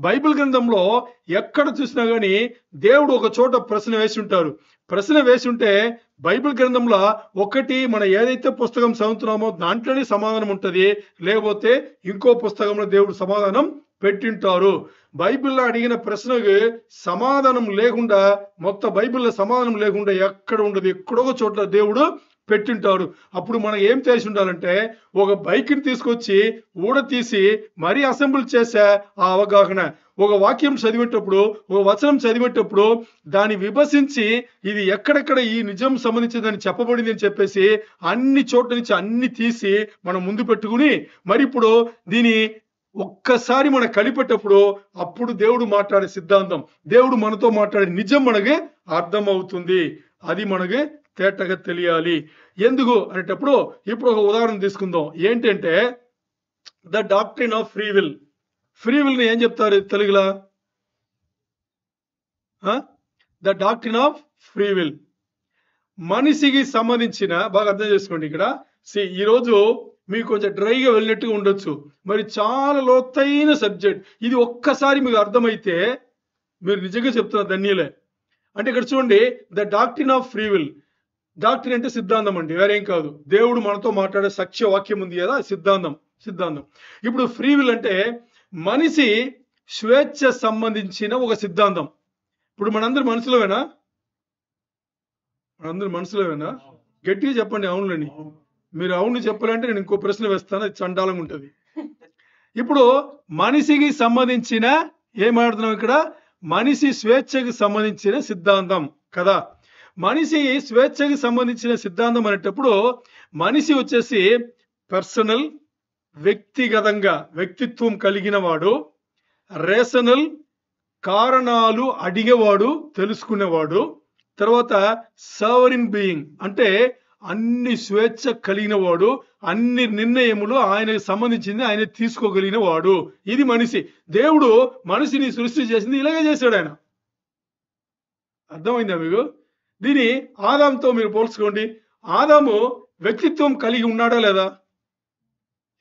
బైబిల్ గ్రంథంలో ఎక్కడ చూసినా గానీ దేవుడు ఒక చోట ప్రశ్న వేసి ఉంటే బైబిల్ గ్రంథంలో ఒకటి మనం ఏదైతే పుస్తకం చదువుతున్నామో దాంట్లోనే సమాధానం ఉంటది, లేకపోతే ఇంకో పుస్తకంలో దేవుడు సమాధానం పెట్టింటారు. బైబిల్లో అడిగిన ప్రశ్నకు సమాధానం లేకుండా, మొత్తం బైబిల్లో సమాధానం లేకుండా ఎక్కడ ఉండదు, ఎక్కడో చోట్ల దేవుడు పెట్టింటారు. అప్పుడు మనం ఏం చేసి ఉండాలంటే ఒక బైక్ని తీసుకొచ్చి ఊడతీసి మరీ అసెంబుల్ చేసే ఆ అవగాహన, ఒక వాక్యం చదివేటప్పుడు, ఒక వచనం చదివేటప్పుడు దాన్ని విభజించి ఇది ఎక్కడెక్కడ ఈ నిజం సంబంధించిందని చెప్పబడింది అని చెప్పేసి అన్ని చోట్ల నుంచి అన్ని తీసి మనం ముందు పెట్టుకుని మరి ఇప్పుడు దీని ఒక్కసారి మనం కలిపేటప్పుడు అప్పుడు దేవుడు మాట్లాడే సిద్ధాంతం, దేవుడు మనతో మాట్లాడే నిజం మనకి అర్థం అవుతుంది. అది మనకి తేటగా తెలియాలి. ఎందుకు అనేటప్పుడు ఇప్పుడు ఒక ఉదాహరణ తీసుకుందాం. ఏంటంటే the doctrine of free will ని ఏం చెప్తారు తెలుగులో? The doctrine of free will మనిషికి సంబంధించిన, బాగా అర్థం చేసుకోండి. ఇక్కడ ఈరోజు మీకు కొంచెం డ్రైగా వెళ్ళినట్టుగా ఉండొచ్చు, మరి చాలా లోతైన సబ్జెక్ట్ ఇది. ఒక్కసారి మీకు అర్థమైతే మీరు నిజంగా చెప్తున్నారు ధన్యులే. అంటే ఇక్కడ చూడండి, the doctrine of free will. Doctrine అంటే సిద్ధాంతం అండి, వేరేం కాదు. దేవుడు మనతో మాట్లాడే సత్య వాక్యం ఉంది కదా, సిద్ధాంతం. ఇప్పుడు ఫ్రీ విల్ అంటే మనిషి స్వేచ్ఛ సంబంధించిన ఒక సిద్ధాంతం. ఇప్పుడు మనందరి మనసులోవేనా? గట్టిగా చెప్పండి అవునులేని. మీరు అవును చెప్పాలంటే నేను ఇంకో ప్రశ్న వేస్తాను, అది చండాలంగా ఉంటుంది. ఇప్పుడు మనిషికి సంబంధించిన ఏం మాట్లాడుతున్నాం ఇక్కడ? మనిషి స్వేచ్ఛకి సంబంధించిన సిద్ధాంతం కదా. మనిషి స్వేచ్ఛకి సంబంధించిన సిద్ధాంతం అనేటప్పుడు మనిషి వచ్చేసి పర్సనల్, వ్యక్తిగతంగా వ్యక్తిత్వం కలిగిన వాడు, రేషనల్ కారణాలు అడిగేవాడు, తెలుసుకునేవాడు, తర్వాత సవరిన్ బీయింగ్ అంటే అన్ని స్వేచ్ఛ కలిగిన వాడు, అన్ని నిర్ణయములు ఆయనకు సంబంధించింది ఆయన తీసుకోగలిగిన వాడు. ఇది మనిషి. దేవుడు మనిషిని సృష్టి చేసింది ఇలాగే చేశాడు ఆయన. అర్థమైందా మీకు? దీని ఆదాముతో మీరు పోల్చుకోండి. ఆదాము వ్యక్తిత్వం కలిగి ఉన్నాడా లేదా?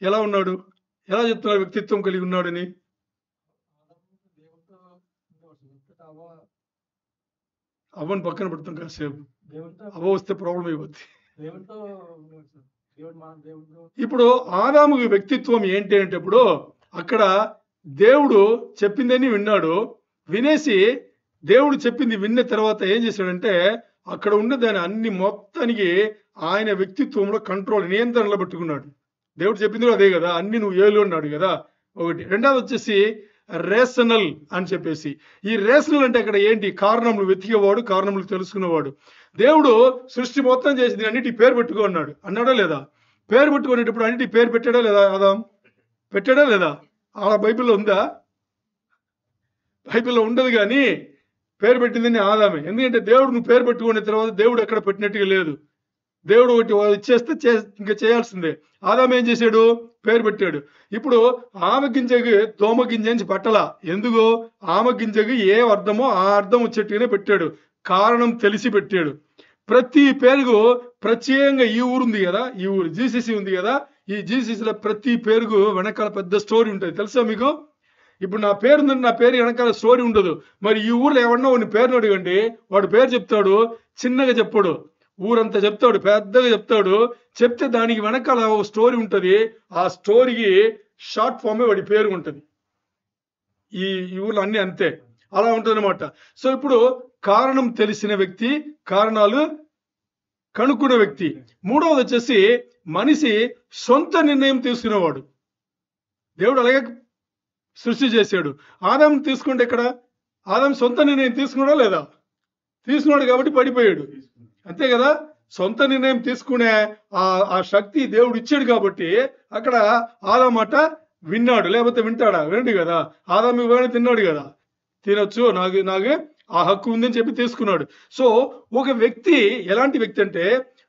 ఎలా ఉన్నాడు? ఎలా చెప్తున్నారు వ్యక్తిత్వం కలిగి ఉన్నాడని? అవ్వని పక్కన పెడతాం కాసేపు, అవ్వ వస్తే ప్రాబ్లం అయిపోద్ది. ఇప్పుడు ఆదాముకి వ్యక్తిత్వం ఏంటి అంటే ఇప్పుడు అక్కడ దేవుడు చెప్పిందని విన్నాడు. వినేసి దేవుడు చెప్పింది విన్న తర్వాత ఏం చేశాడంటే అక్కడ ఉన్న దాని అన్ని మొత్తానికి ఆయన వ్యక్తిత్వంలో కంట్రోల్, నియంత్రణలో పెట్టుకున్నాడు. దేవుడు చెప్పింది అదే కదా, అన్ని నువ్వు ఏలు అన్నాడు కదా ఒకటి. రెండవది వచ్చేసి రేషనల్ అని చెప్పేసి. ఈ రేషనల్ అంటే అక్కడ ఏంటి? కారణములు వెతికేవాడు, కారణములు తెలుసుకునేవాడు. దేవుడు సృష్టి మొత్తం చేసి అన్నిటి పేరు పెట్టుకో అన్నాడు, అన్నాడా లేదా? పేరు పెట్టుకునేటప్పుడు అన్నిటి పేరు పెట్టాడా లేదా? ఆదాం పెట్టాడా లేదా? ఆ బైబిల్లో ఉందా? బైబిల్లో ఉండదు, కానీ పేరు పెట్టిందని ఆదామే. ఎందుకంటే దేవుడు నువ్వు పేరు పెట్టుకునే తర్వాత దేవుడు ఎక్కడ పెట్టినట్టుగా లేదు. దేవుడు ఒకటి ఇచ్చేస్తే ఇంకా చేయాల్సిందే. ఆదాము ఏం చేశాడు? పేరు పెట్టాడు. ఇప్పుడు ఆమె గింజకి దోమ గింజ అని పట్టలా. ఎందుకు? ఆమె గిన్నెకి ఏ అర్థమో ఆ అర్థం వచ్చేట్టుగానే పెట్టాడు. కారణం తెలిసి పెట్టాడు. ప్రతి పేరుకు ప్రత్యేకంగా ఈ ఊరు ఉంది కదా, ఈ ఊరు జీసీసీ ఉంది కదా, ఈ జీసీసీలో ప్రతి పేరుకు వెనకాల పెద్ద స్టోరీ ఉంటుంది. తెలుసా మీకు? ఇప్పుడు నా పేరు ఉందంటే నా పేరు వెనకాల స్టోరీ ఉండదు. మరి ఈ ఊర్లో ఎవరన్నా వాడిని పేరుని అడగండి, వాడు పేరు చెప్తాడు, చిన్నగా చెప్పాడు, ఊరంతా చెప్తాడు, పెద్దగా చెప్తాడు. చెప్తే దానికి వెనకాల ఒక స్టోరీ ఉంటుంది. ఆ స్టోరీకి షార్ట్ ఫామే వాడి పేరు ఉంటుంది. ఈ ఊర్లో అన్ని అంతే, అలా ఉంటుంది అనమాట. సో ఇప్పుడు కారణం తెలిసిన వ్యక్తి, కారణాలు కనుక్కునే వ్యక్తి. మూడవది వచ్చేసి మనిషి సొంత నిర్ణయం తీసుకునేవాడు. దేవుడు అలాగే సృష్టి చేశాడు. ఆదాం తీసుకుంటే ఇక్కడ ఆదాం సొంత నిర్ణయం తీసుకున్నాడా లేదా? తీసుకున్నాడు కాబట్టి పడిపోయాడు, అంతే కదా. సొంత నిర్ణయం తీసుకునే ఆ శక్తి దేవుడు ఇచ్చాడు కాబట్టి అక్కడ ఆదాం మాట విన్నాడు. లేకపోతే వింటాడా? వినడు కదా. ఆదాం ఇవ్వగానే తిన్నాడు కదా, తినొచ్చు, నాకు ఆ హక్కు ఉందని చెప్పి తీసుకున్నాడు. సో ఒక వ్యక్తి ఎలాంటి వ్యక్తి అంటే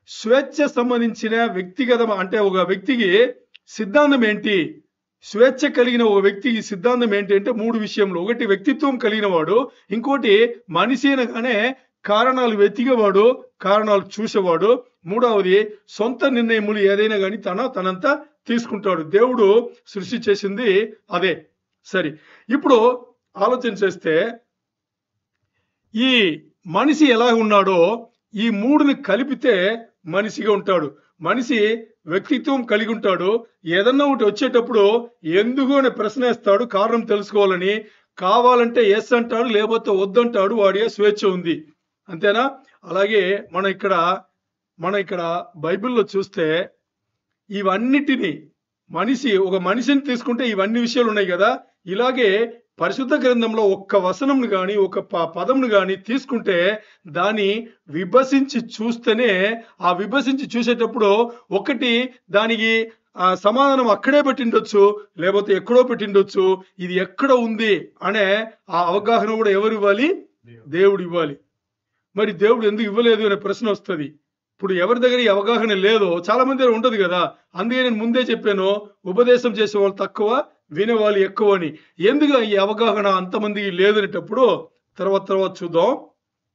స్వేచ్ఛ సంబంధించిన వ్యక్తిగత, అంటే ఒక వ్యక్తికి సిద్ధాంతం ఏంటి, స్వేచ్ఛ కలిగిన ఒక వ్యక్తికి సిద్ధాంతం ఏంటి అంటే 3 విషయంలో. ఒకటి వ్యక్తిత్వం కలిగిన వాడు, ఇంకోటి మనిషి అనగానే కారణాలు వెతికేవాడు, కారణాలు చూసేవాడు, మూడవది సొంత నిర్ణయములు ఏదైనా కానీ తనంతా తీసుకుంటాడు. దేవుడు సృష్టి చేసింది అదే. సరే, ఇప్పుడు ఆలోచన చేస్తే ఈ మనిషి ఎలా ఉన్నాడో ఈ 3ని కలిపితే మనిషిగా ఉంటాడు. మనిషి వ్యక్తిత్వం కలిగి ఉంటాడు. ఏదన్నా ఒకటి వచ్చేటప్పుడు ఎందుకు అనే ప్రశ్న వేస్తాడు, కారణం తెలుసుకోవాలని. కావాలంటే ఎస్ అంటాడు, లేకపోతే వద్దంటాడు. వాడి స్వేచ్ఛ ఉంది, అంతేనా? అలాగే మనం ఇక్కడ బైబిల్లో చూస్తే ఇవన్నిటిని ఒక మనిషిని తీసుకుంటే ఇవన్నీ విషయాలు ఉన్నాయి కదా. ఇలాగే పరిశుద్ధ గ్రంథంలో ఒక్క వచనంను కానీ ఒక పదంను కానీ తీసుకుంటే దాన్ని విభజించి చూస్తేనే, ఆ విభజించి చూసేటప్పుడు ఒకటి దానికి సమాధానం అక్కడే పెట్టిండొచ్చు, లేకపోతే ఎక్కడో పెట్టిండొచ్చు. ఇది ఎక్కడ ఉంది అనే ఆ అవగాహన కూడా ఎవరు ఇవ్వాలి? దేవుడు ఇవ్వాలి. మరి దేవుడు ఎందుకు ఇవ్వలేదు అనే ప్రశ్న వస్తుంది. ఇప్పుడు ఎవరి దగ్గర ఈ అవగాహన లేదో చాలా మంది దగ్గర ఉంటది కదా. అందుకే నేను ముందే చెప్పాను, ఉపదేశం చేసే వాళ్ళు తక్కువ, వినేవాళ్ళు ఎక్కువ అని. ఎందుకు ఈ అవగాహన అంతమందికి లేదనేటప్పుడు తర్వాత చూద్దాం.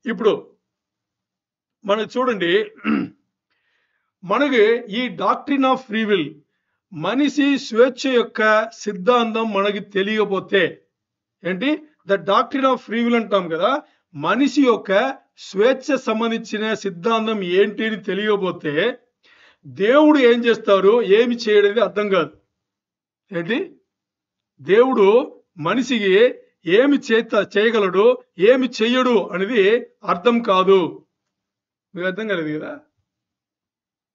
ఇప్పుడు మనకి చూడండి, మనకి ఈ డాక్ట్రిన్ ఆఫ్ ఫ్రీ విల్, మనిషి స్వేచ్ఛ యొక్క సిద్ధాంతం మనకి తెలియకపోతే ఏంటి, the doctrine of free will అంటాం కదా. మనిషి యొక్క స్వేచ్ఛ సంబంధించిన సిద్ధాంతం ఏంటి అని తెలియకపోతే దేవుడు ఏం చేస్తారు, ఏమి చేయడది అర్థం కాదు. ఏంటి, దేవుడు మనిషికి ఏమి చేయగలడు, ఏమి చెయ్యడు అనేది అర్థం కాదు. మీకు అర్థం కాలేదు కదా?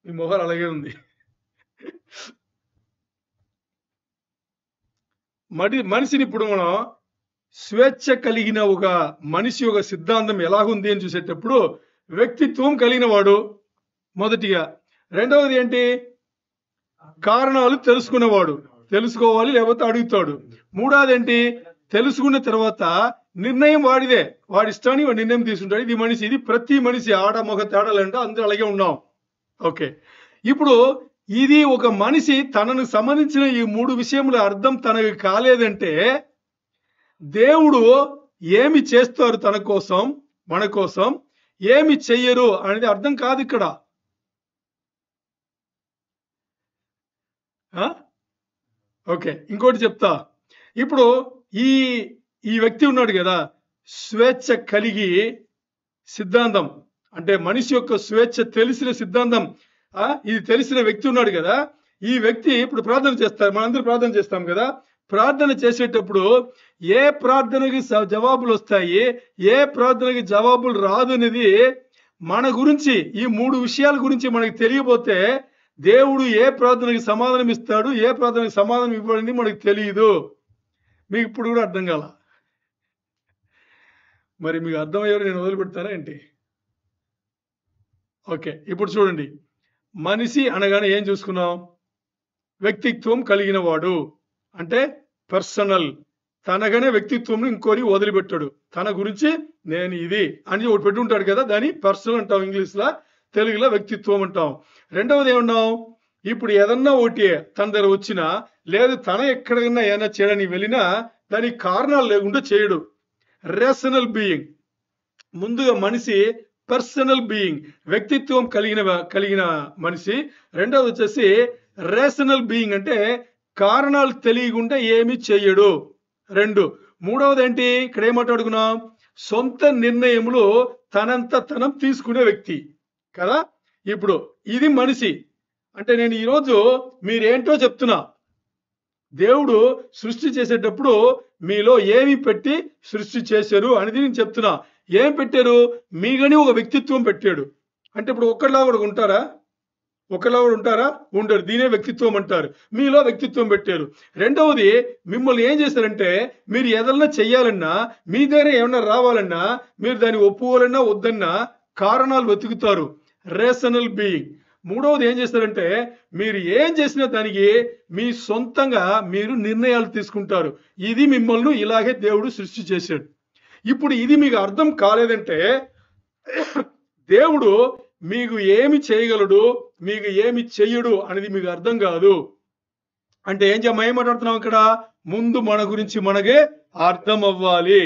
మీ మొహం అలాగే ఉంది. మనిషిని ఇప్పుడు మనం స్వేచ్ఛ కలిగిన ఒక మనిషి యొక్క సిద్ధాంతం ఎలాగుంది అని చూసేటప్పుడు వ్యక్తిత్వం కలిగిన వాడు మొదటిగా. రెండవది ఏంటి, కారణాలు తెలుసుకునేవాడు, తెలుసుకోవాలి లేకపోతే అడుగుతాడు. మూడవది ఏంటి, తెలుసుకున్న తర్వాత నిర్ణయం వాడిదే, వాడి ఇష్టాన్ని వాడి నిర్ణయం తీసుకుంటాడు. ఇది మనిషి, ఇది ప్రతి మనిషి, ఆడ మగ తేడాలంటే అందరూ అలాగే ఉన్నాం. ఓకే, ఇప్పుడు ఇది ఒక మనిషి తనకు సంబంధించిన ఈ 3 విషయముల అర్థం తనకు కాలేదంటే దేవుడు ఏమి చేస్తారు తన కోసం, మన కోసం, ఏమి చెయ్యరు అనేది అర్థం కాదు ఇక్కడ. ఓకే, ఇంకోటి చెప్తా. ఇప్పుడు ఈ వ్యక్తి ఉన్నాడు కదా, స్వేచ్ఛ కలిగి సిద్ధాంతం అంటే మనిషి యొక్క స్వేచ్ఛ తెలిసిన సిద్ధాంతం, ఇది తెలిసిన వ్యక్తి ఉన్నాడు కదా. ఈ వ్యక్తి ఇప్పుడు ప్రార్థన చేస్తారు, మనందరూ ప్రార్థన చేస్తాం కదా. ప్రార్థన చేసేటప్పుడు ఏ ప్రార్థనకి జవాబులు వస్తాయి, ఏ ప్రార్థనకి జవాబులు రాదు అనేది మన గురించి, ఈ 3 విషయాల గురించి మనకి తెలియకపోతే దేవుడు ఏ ప్రార్థనకి సమాధానం ఇస్తాడు, ఏ ప్రార్థనకి సమాధానం ఇవ్వడని మనకు తెలియదు. మీకు ఇప్పుడు కూడా అర్థం కాల? మరి మీకు అర్థమయ్యారు, నేను వదిలిపెడతానా ఏంటి? ఓకే, ఇప్పుడు చూడండి, మనిషి అనగానే ఏం చూసుకున్నాం, వ్యక్తిత్వం కలిగిన వాడు అంటే పర్సనల్. తనగానే వ్యక్తిత్వం ఇంకోని వదిలిపెట్టాడు. తన గురించి నేను ఇది అని ఒకటి పెట్టి ఉంటాడు కదా, దాన్ని పర్సనల్ అంటాం ఇంగ్లీష్ లా. తెలుగులో వ్యక్తిత్వం అంటాం. రెండవది ఏమన్నాం, ఇప్పుడు ఏదన్నా ఒకటి తన దగ్గర వచ్చినా లేదు తన ఎక్కడికన్నా ఏదైనా చేయడానికి వెళ్ళినా దానికి కారణాలు లేకుండా చేయడు. Rational being. ముందుగా మనిషి పర్సనల్ బీయింగ్, వ్యక్తిత్వం కలిగిన మనిషి. రెండవది వచ్చేసి రేషనల్ బీయింగ్, అంటే కారణాలు తెలియకుండా ఏమి చెయ్యడు. రెండు. మూడవది ఏంటి, ఇక్కడ ఏమాట్లాడుకున్నాం, సొంత నిర్ణయములు తనం తీసుకునే వ్యక్తి కదా. ఇప్పుడు ఇది మనిషి అంటే నేను ఈరోజు మీరేంటో చెప్తున్నా. దేవుడు సృష్టి చేసేటప్పుడు మీలో ఏమి పెట్టి సృష్టి చేశారు అనేది నేను చెప్తున్నా. ఏం పెట్టారు, మీగని ఒక వ్యక్తిత్వం పెట్టాడు. అంటే ఇప్పుడు ఒక్కడిలా కూడా ఉంటారా? ఉండరు. దీనే వ్యక్తిత్వం అంటారు. మీలో వ్యక్తిత్వం పెట్టారు. రెండవది, మిమ్మల్ని ఏం చేశారంటే మీరు ఏదన్నా చెయ్యాలన్నా, మీ దగ్గర ఏమన్నా రావాలన్నా, మీరు దాన్ని ఒప్పుకోవాలన్నా వద్దన్నా కారణాలు వెతుకుతారు. Rational being. మూడవది ఏం చేస్తారంటే మీరు ఏం చేసినా దానికి మీ సొంతంగా మీరు నిర్ణయాలు తీసుకుంటారు. ఇది మిమ్మల్ని ఇలాగే దేవుడు సృష్టి చేశాడు. ఇప్పుడు ఇది మీకు అర్థం కాలేదంటే దేవుడు మీకు ఏమి చేయగలడు, మీకు ఏమి చెయ్యడు అనేది మీకు అర్థం కాదు. అంటే ఏం మాట్లాడుతున్నాం ఇక్కడ, ముందు మన గురించి మనకే అర్థం అవ్వాలి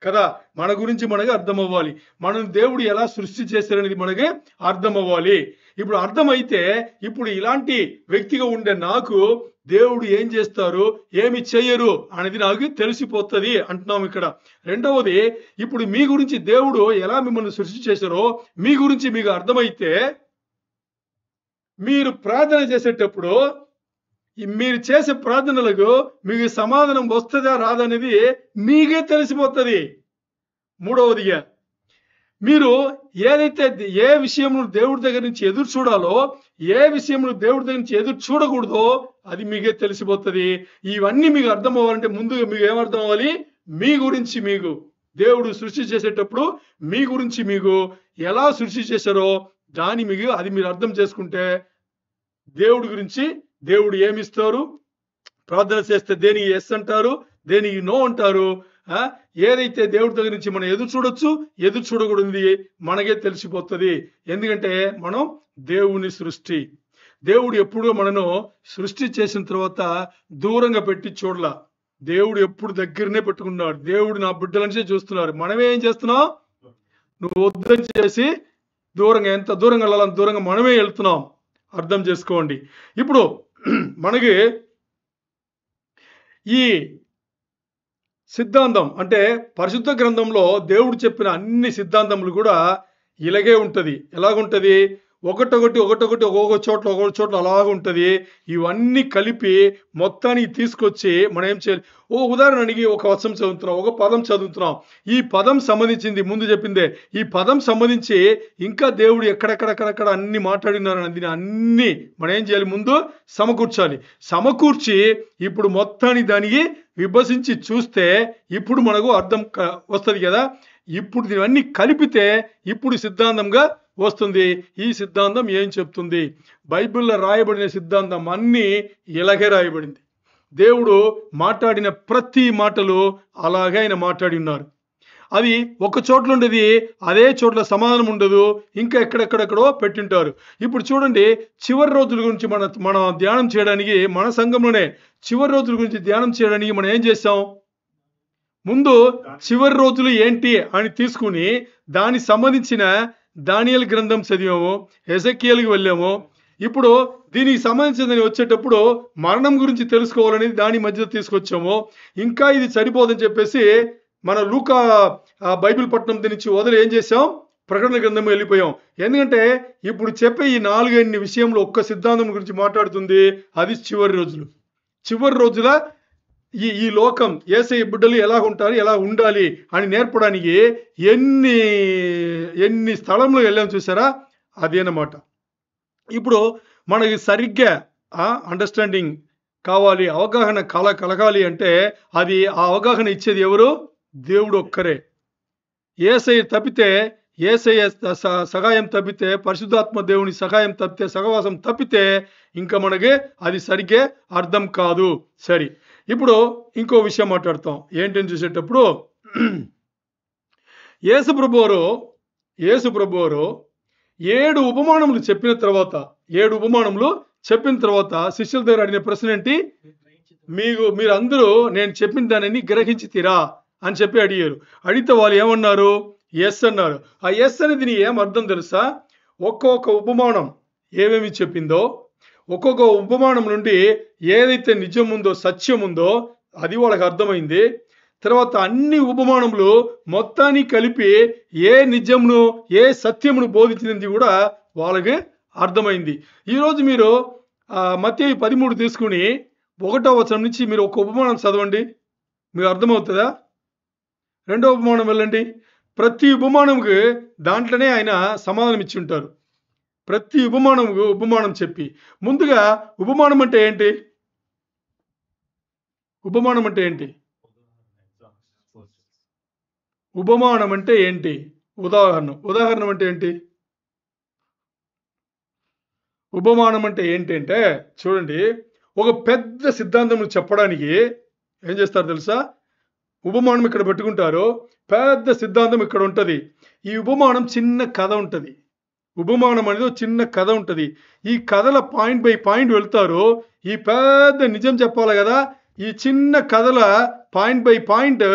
కదా. మన గురించి మనకి అర్థం అవ్వాలి. మనం దేవుడు ఎలా సృష్టి చేశారనేది మనకి అర్థం అవ్వాలి. ఇప్పుడు అర్థమైతే ఇప్పుడు ఇలాంటి వ్యక్తిగా ఉండే నాకు దేవుడు ఏం చేస్తారు, ఏమి చెయ్యరు అనేది నాకు తెలిసిపోతుంది అంటున్నాం ఇక్కడ. రెండవది, ఇప్పుడు మీ గురించి దేవుడు ఎలా మిమ్మల్ని సృష్టి చేశారో మీ గురించి మీకు అర్థమైతే మీరు ప్రార్థన చేసేటప్పుడు మీరు చేసే ప్రార్థనలకు మీకు సమాధానం వస్తుందా రాదనేది మీకే తెలిసిపోతుంది. మూడవదిగా, మీరు ఏదైతే ఏ విషయంలో దేవుడి దగ్గర నుంచి ఎదురు చూడాలో, ఏ విషయంలో దేవుడి దగ్గర నుంచి ఎదురు చూడకూడదో అది మీకే తెలిసిపోతుంది. ఇవన్నీ మీకు అర్థం అవ్వాలంటే ముందుగా మీకు ఏమర్థం అవ్వాలి, మీ గురించి మీకు దేవుడు సృష్టి చేసేటప్పుడు మీ గురించి మీకు ఎలా సృష్టి చేశారో దాని మీకు అది మీరు అర్థం చేసుకుంటే దేవుడి గురించి దేవుడు ఏమిస్తారు, ప్రార్థన చేస్తే దేనికి ఎస్ అంటారు, దేనికి నో అంటారు. ఏదైతే దేవుడి దగ్గర నుంచి మనం ఎదురు చూడొచ్చు, ఎదురు చూడకూడదు మనకే తెలిసిపోతుంది. ఎందుకంటే మనం దేవుని సృష్టి. దేవుడు ఎప్పుడు మనను సృష్టి చేసిన తర్వాత దూరంగా పెట్టి చూడలా. దేవుడు ఎప్పుడు దగ్గరనే పెట్టుకున్నాడు. దేవుడు నా బిడ్డలనిసే చూస్తున్నారు. మనమే ఏం చేస్తున్నాం, నువ్వు వద్దని చేసి దూరంగా, ఎంత దూరంగా వెళ్ళాలని దూరంగా మనమే వెళ్తున్నాం. అర్థం చేసుకోండి. ఇప్పుడు మనకి ఈ సిద్ధాంతం అంటే పరిశుద్ధ గ్రంథంలో దేవుడు చెప్పిన అన్ని సిద్ధాంతములు కూడా ఇలాగే ఉంటది. ఎలాగుంటది, ఒకటొకటి ఒక్కొక్క చోట్ల అలాగుంటది. ఇవన్నీ కలిపి మొత్తానికి తీసుకొచ్చి మనం ఏం చేయాలి, ఉదాహరణకి ఒక వచనం చదువుతున్నాం, ఒక పదం చదువుతున్నాం. ఈ పదం సంబంధించింది ముందు చెప్పిందే, ఈ పదం సంబంధించి ఇంకా దేవుడు ఎక్కడెక్కడెక్కడెక్కడ అన్ని మాట్లాడినారని అన్ని మనం ఏం చేయాలి, ముందు సమకూర్చి ఇప్పుడు మొత్తానికి దానికి విభజించి చూస్తే ఇప్పుడు మనకు అర్థం వస్తుంది కదా. ఇప్పుడు ఇవన్నీ కలిపితే ఇప్పుడు సిద్ధాంతంగా వస్తుంది. ఈ సిద్ధాంతం ఏం చెప్తుంది, బైబిల్లో రాయబడిన సిద్ధాంతం అన్నీ ఇలాగే రాయబడింది. దేవుడు మాట్లాడిన ప్రతి మాటలు అలాగే ఆయన మాట్లాడి ఉన్నారు. అది ఒక చోట్ల ఉండేది, అదే చోట్ల సమాధానం ఉండదు, ఇంకా ఎక్కడెక్కడెక్కడో పెట్టింటారు. ఇప్పుడు చూడండి, చివరి రోజుల గురించి మనం ధ్యానం చేయడానికి, మన సంఘంలోనే చివరి రోజుల గురించి ధ్యానం చేయడానికి మనం ఏం చేస్తాం, ముందు చివరి రోజులు ఏంటి అని తీసుకుని దానికి సంబంధించిన దానియేలు గ్రంథం చదివాము, ఎజెకియేలుకి వెళ్ళాము. ఇప్పుడు దీనికి సంబంధించిందని వచ్చేటప్పుడు మరణం గురించి తెలుసుకోవాలని దాని మధ్య తీసుకొచ్చాము. ఇంకా ఇది సరిపోదని చెప్పేసి మన లూకా బైబిల్ పట్టణం నుంచి వదిలి ఏం చేసాం, ప్రకటన గ్రంథం వెళ్ళిపోయాం. ఎందుకంటే ఇప్పుడు చెప్పే ఈ 4 విషయంలో ఒక్క సిద్ధాంతం గురించి మాట్లాడుతుంది. అది చివరి రోజుల ఈ లోకం యేసయ్య బిడ్డలు ఎలా ఉంటారు, ఎలా ఉండాలి అని నేర్పడానికి ఎన్ని స్థలంలో వెళ్ళాం చూసారా, అదేనమాట. ఇప్పుడు మనకి సరిగ్గా అండర్స్టాండింగ్ కావాలి, అవగాహన కలగాలి అంటే అది ఆ అవగాహన ఇచ్చేది ఎవరు, దేవుడు ఒక్కరే. యేసయ్య సహాయం తప్పితే, పరిశుద్ధాత్మ దేవుని సహాయం తప్పితే, సహవాసం తప్పితే ఇంకా మనకి అది సరిగ్గా అర్థం కాదు. సరే, ఇప్పుడు ఇంకో విషయం మాట్లాడతాం. ఏంటని చూసేటప్పుడు యేసు ప్రభువారు 7 ఉపమానములు చెప్పిన తర్వాత శిష్యుల దగ్గర అడిగిన ప్రశ్న ఏంటి? మీరు అందరూ నేను చెప్పిన దానిని గ్రహించితిరా అని చెప్పి అడిగారు. అడిగితే వాళ్ళు ఏమన్నారు? ఎస్ అన్నారు. ఆ ఎస్ అనేది ఏం అర్థం తెలుసా? ఒక్కొక్క ఉపమానం ఏమేమి చెప్పిందో, ఒక్కొక్క ఉపమానం నుండి ఏదైతే నిజం ఉందో, సత్యం ఉందో అది వాళ్ళకి అర్థమైంది. తర్వాత అన్ని ఉపమానములు మొత్తాన్ని కలిపి ఏ నిజమును, ఏ సత్యమును బోధించింది కూడా వాళ్ళకి అర్థమైంది. ఈరోజు మీరు మత్తయి 13 తీసుకుని 1వ వచనం నుంచి మీరు ఒక ఉపమానం చదవండి, మీకు అర్థమవుతుందా? 2వ ఉపమానం వెళ్ళండి. ప్రతి ఉపమానంకి దాంట్లోనే ఆయన సమాధానం ఇచ్చి ఉంటారు. ప్రతి ఉపమానం చెప్పి, ముందుగా ఉపమానం అంటే ఏంటి? ఉపమానం అంటే ఏంటి? ఉపమానం అంటే ఏంటి? ఉదాహరణ అంటే ఏంటి? ఉపమానం అంటే ఏంటంటే చూడండి, ఒక పెద్ద సిద్ధాంతం చెప్పడానికి ఏం చేస్తారు తెలుసా? ఉపమానం ఇక్కడ పెట్టుకుంటారు, పెద్ద సిద్ధాంతం ఇక్కడ ఉంటుంది. ఈ ఉపమానం చిన్న కథ ఉంటుంది. ఉపమానం అనేది చిన్న కథ ఉంటుంది. ఈ కథల పాయింట్ బై పాయింట్ వెళ్తారు. ఈ పెద్ద నిజం చెప్పాలి కదా, ఈ చిన్న కథల పాయింట్ బై పాయింట్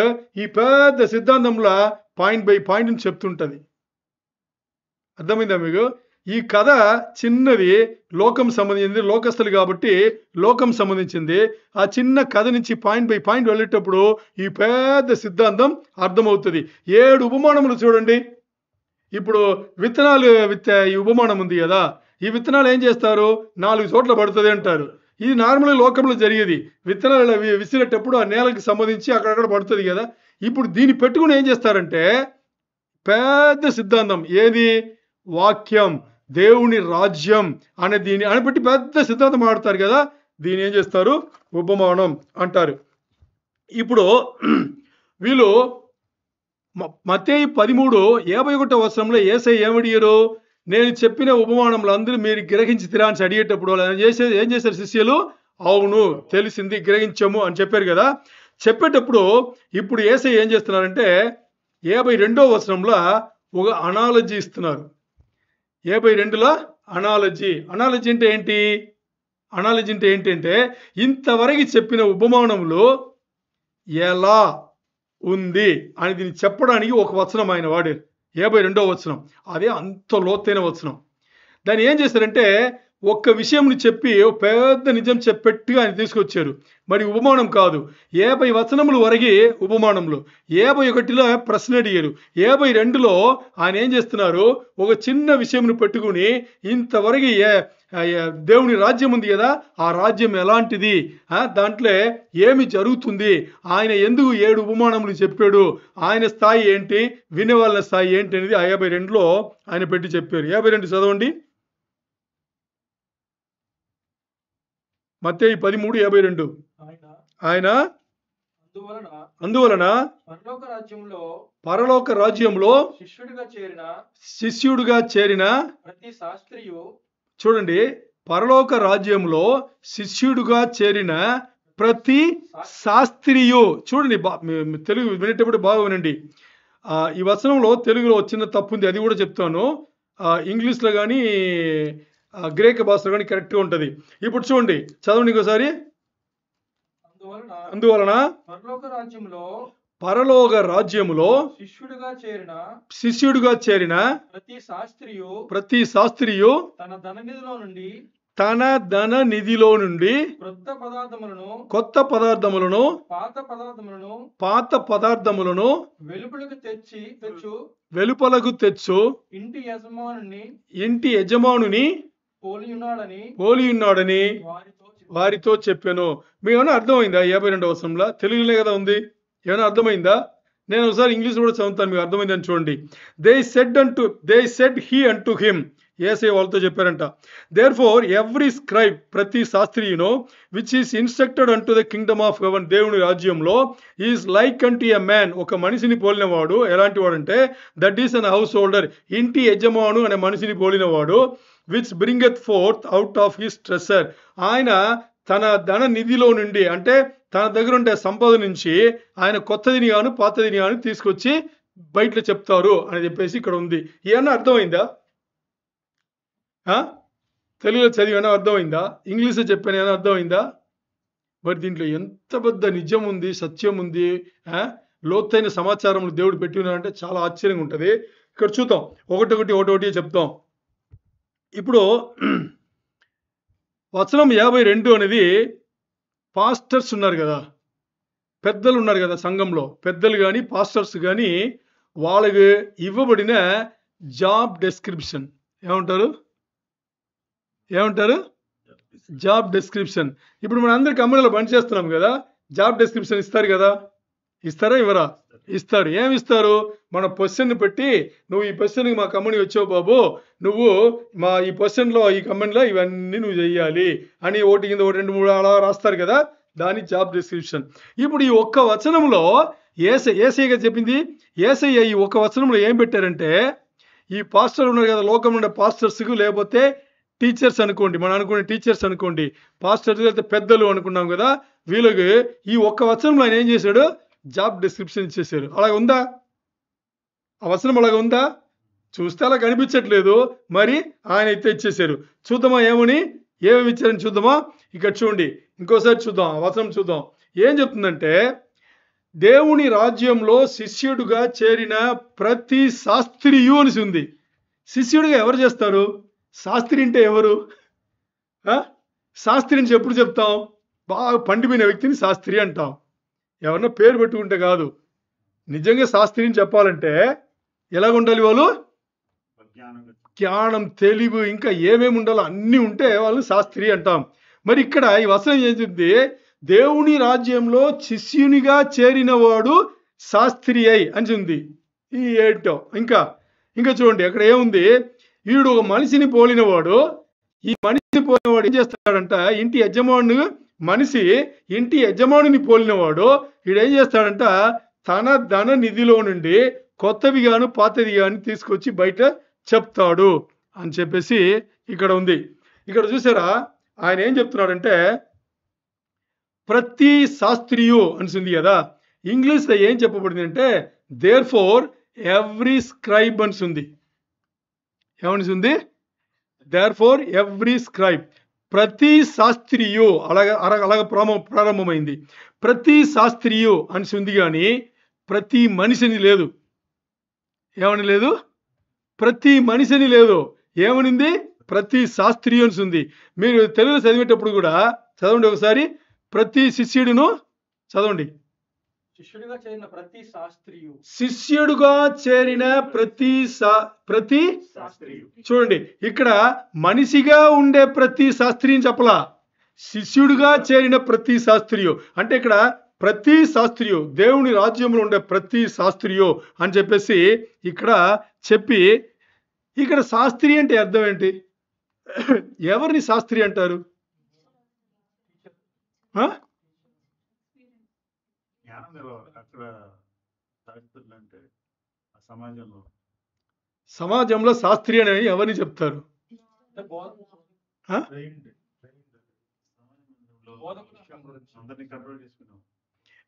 ఈ పెద్ద సిద్ధాంతంలో పాయింట్ బై పాయింట్ చెప్తుంటది. అర్థమైందా మీకు? ఈ కథ చిన్నది, లోకం సంబంధించింది, లోకస్తులు కాబట్టి లోకం సంబంధించింది. ఆ చిన్న కథ నుంచి పాయింట్ బై పాయింట్ వెళ్ళేటప్పుడు ఈ పెద్ద సిద్ధాంతం అర్థమవుతుంది. 7 ఉపమానములు చూడండి. ఇప్పుడు విత్తనాలు ఈ ఉపమానం ఉంది కదా, ఈ విత్తనాలు ఏం చేస్తారు? 4 చోట్ల పడుతుంది అంటారు. ఇది నార్మల్గా లోకంలో జరిగేది. విత్తనాలు విసిరేటప్పుడు ఆ నేలకు సంబంధించి అక్కడక్కడ పడుతుంది కదా. ఇప్పుడు దీన్ని పెట్టుకుని ఏం చేస్తారంటే పెద్ద సిద్ధాంతం ఏది? వాక్యం, దేవుని రాజ్యం అనే దీన్ని అనిపెట్టి పెద్ద సిద్ధాంతం ఆడతారు కదా, దీన్ని ఏం చేస్తారు? ఉపమానం అంటారు. ఇప్పుడు వీళ్ళు మత్తయి 13:51 వచనంలో యేసయ్య ఏమడిగారు? నేను చెప్పిన ఉపమానంలో అందరూ మీరు గ్రహించి తిరాని అడిగేటప్పుడు ఏం చేశారు శిష్యులు? అవును, తెలిసింది, గ్రహించము అని చెప్పారు కదా. చెప్పేటప్పుడు ఇప్పుడు యేసయ్య ఏం చేస్తున్నారంటే 52వ వచనంలో ఒక అనాలజీ ఇస్తున్నారు. 52లో అనాలజీ అంటే ఏంటి? అనాలజీ అంటే ఏంటంటే ఇంతవరకు చెప్పిన ఉపమానంలో ఎలా ఉంది అని దీన్ని చెప్పడానికి ఒక వచనం ఆయన వాడారు. 52వ వచనం అదే అంత లోతైన వచనం. దాన్ని ఏం చేశారంటే ఒక్క విషయంని చెప్పి పెద్ద నిజం చెప్పెట్టుగా ఆయన తీసుకొచ్చారు. మరి ఉపమానం కాదు, 50 వచనములు వరకి ఉపమానంలో, 51లో ప్రశ్న అడిగారు, 52లో ఆయన ఏం చేస్తున్నారు? ఒక చిన్న విషయంను పెట్టుకుని ఇంతవరకు దేవుని రాజ్యం ఉంది కదా, ఆ రాజ్యం ఎలాంటిది, దాంట్లో ఏమి జరుగుతుంది, ఆయన ఎందుకు 7 ఉపమానములు చెప్పాడు, ఆయన స్థాయి ఏంటి, వినేవాళ్ళ స్థాయి ఏంటి అనేది 52లో ఆయన పెట్టి చెప్పారు. 52 చదవండి. మత్తయి 13:52. ఆయన అందువలన పరలోక రాజ్యంలో శిష్యుడుగా చేరిన చూడండి, పరలోక రాజ్యంలో శిష్యుడుగా చేరిన ప్రతి శాస్త్రియు, చూడండి తెలుగు వినేటప్పుడు బాగా వినండి. ఈ వచనంలో తెలుగులో చిన్న తప్పు ఉంది, అది కూడా చెప్తాను. ఇంగ్లీష్లో కానీ గ్రీక్ భాషలో కానీ కరెక్ట్గా ఉంటుంది. ఇప్పుడు చూడండి, చదవండి ఇంకోసారి. అందువలన పరలోక రాజ్యములో శిష్యుడుగా చేరిన ప్రతి శాస్త్రియు తన ధన నిధిలో నుండి కొత్త పదార్థములను పాత పదార్థములను వెలుపలకు తెచ్చు ఇంటి యజమానుని పోలి ఉన్నాడని వారితో చెప్పాను. మీకు ఏమైనా అర్థమైందా? 52వ వచనంలో తెలుగులోనే కదా ఉంది, ఏమైనా అర్థమైందా? నేను ఒకసారి ఇంగ్లీష్ కూడా చదువుతాను, మీకు అర్థమైందని చూడండి. They said he unto him, యేసయ్య వాళ్ళతో చెప్పారంట. దేర్ఫోర్ ఎవ్రీ స్క్రైబ్, ప్రతి శాస్త్రియును which is instructed unto the kingdom of heaven, దేవుని రాజ్యంలో is like unto a man, ఒక మనిషిని పోలినవాడు. ఎలాంటి వాడంటే that is an house holder, ఇంటి యజమాను అనే మనిషిని పోలినవాడు. Which bringeth forth out of his treasure, ఆయన తన ధన నిధిలో నుండి, అంటే తన దగ్గర ఉండే సంపద నుంచి ఆయన కొత్తదిని గాను పాతదిని గాను తీసుకొచ్చి బయట చెప్తారు అని చెప్పేసి ఇక్కడ ఉంది. ఏమన్నా అర్థమైందా? ఆ? తెలుగులో చదివానా అర్థమైందా? ఇంగ్లీష్లో చెప్పానా అర్థమైందా? మరి దీంట్లో ఎంత పెద్ద నిజం ఉంది, సత్యం ఉంది, ఆ? లోతైన సమాచారములు దేవుడు పెట్టి ఉన్నాడంటే చాలా ఆశ్చర్యంగా ఉంటుంది. ఇక్కడ చూద్దాం, ఒకటొకటి చెప్తాం. ఇప్పుడు వచనం 52 అనేది పాస్టర్స్ ఉన్నారు కదా, పెద్దలు ఉన్నారు కదా సంఘంలో, పెద్దలు కానీ పాస్టర్స్ కానీ వాళ్ళకి ఇవ్వబడిన జాబ్ డెస్క్రిప్షన్ ఏమంటారు? Job description. ఇప్పుడు మన అందరి కంపెనీలో పని చేస్తున్నాం కదా, జాబ్ డెస్క్రిప్షన్ ఇస్తారు కదా, ఇస్తారా ఇవ్వరా? ఇస్తారు. ఏమి ఇస్తారు? మన పొజిషన్ పెట్టి, నువ్వు ఈ పొజిషన్కి మా కంపెనీ వచ్చావు బాబు, నువ్వు మా ఈ పొజిషన్లో ఈ కంపెనీలో ఇవన్నీ నువ్వు చెయ్యాలి అని ఒకటి కింద 1 2 3 అలా రాస్తారు కదా, దాని జాబ్ డిస్క్రిప్షన్. ఇప్పుడు ఈ ఒక్క వచనంలో ఏసయ్యగా చెప్పింది, ఏసయ్య ఈ ఒక్క వచనంలో ఏం పెట్టారంటే, ఈ పాస్టర్ ఉన్నారు కదా, లోకంలో ఉండే పాస్టర్స్కి, లేకపోతే టీచర్స్ అనుకోండి, మనం అనుకునే టీచర్స్ అనుకోండి, పాస్టర్స్ అయితే పెద్దలు అనుకున్నాం కదా, వీళ్ళకి ఈ ఒక్క వచనంలో ఆయన ఏం చేశాడు? జాబ్ డిస్క్రిప్షన్ ఇచ్చేసారు. అలాగ ఉందా? ఆ వచనం అలాగ ఉందా? చూస్తే అలా కనిపించట్లేదు, మరి ఆయన అయితే ఇచ్చేసారు. చూద్దామా ఏమేమి ఇచ్చారని చూద్దామా? ఇక్కడ చూడండి, ఇంకోసారి చూద్దాం, ఆ వచనం చూద్దాం. ఏం చెప్తుందంటే, దేవుని రాజ్యంలో శిష్యుడుగా చేరిన ప్రతి శాస్త్రియు అని ఉంది. శిష్యుడిగా ఎవరు చేస్తారు? శాస్త్రి అంటే ఎవరు? శాస్త్రి నుంచి ఎప్పుడు చెప్తాం? బాగా పండిపోయిన వ్యక్తిని శాస్త్రి అంటాం. ఎవరన్నా పేరు పెట్టుకుంటే కాదు. నిజంగా శాస్త్రిని చెప్పాలంటే ఎలాగ ఉండాలి? వాళ్ళు జ్ఞానం, తెలివి, ఇంకా ఏమేమి ఉండాలో అన్నీ ఉంటే వాళ్ళు శాస్త్రి అంటాం. మరి ఇక్కడ ఈ వచనం ఏం చెప్తుంది? దేవుని రాజ్యంలో శిష్యునిగా చేరిన వాడు శాస్త్రి అయి అని ఉంది. ఈ ఏంటో ఇంకా చూడండి, అక్కడ ఏముంది? వీడు ఒక మనిషిని పోలినవాడు. ఈ మనిషిని పోలినవాడు ఏం చేస్తాడంట? ఇంటి యజమానుని పోలినవాడు వీడు ఏం చేస్తాడంట? తన ధన నిధిలో నుండి కొత్తవి గాను పాతది గాని తీసుకొచ్చి బయట చెప్తాడు అని చెప్పేసి ఇక్కడ ఉంది. ఇక్కడ చూసారా, ఆయన ఏం చెప్తున్నాడంటే, ప్రతి శాస్త్రియు అని ఉంది కదా, ఇంగ్లీష్లో ఏం చెప్పబడింది అంటే, దేర్ ఫోర్ ఎవ్రీ స్క్రైబ్ అని ఉంది. ఏమని ఉంది? దేర్ ఫోర్ ఎవ్రీ స్క్రైబ్, ప్రతి శాస్త్రియు, అలాగ ప్రారంభమైంది. ప్రతి శాస్త్రియు అని ఉంది, కానీ ప్రతి మనిషిని లేదు. ఏమని లేదు? ప్రతి మనిషిని లేదు. ఏమనింది? ప్రతి శాస్త్రియు అని ఉంది. మీరు తెలుగులో చదివేటప్పుడు కూడా చదవండి ఒకసారి, ప్రతి శిష్యుడును చదవండి. శిష్యుడుగా చేరిన ప్రతి చూడండి, ఇక్కడ మనిషిగా ఉండే ప్రతి శాస్త్రిని చెప్పలా, శిష్యుడుగా చేరిన ప్రతి శాస్త్రియు అంటే ఇక్కడ ప్రతి శాస్త్రియు, దేవుని రాజ్యంలో ఉండే ప్రతి శాస్త్రియు అని చెప్పేసి ఇక్కడ చెప్పి, ఇక్కడ శాస్త్రి అంటే అర్థం ఏంటి? ఎవరిని శాస్త్రి అంటారు? సమాజంలో శాస్త్రి అని ఎవరిని చెప్తారు?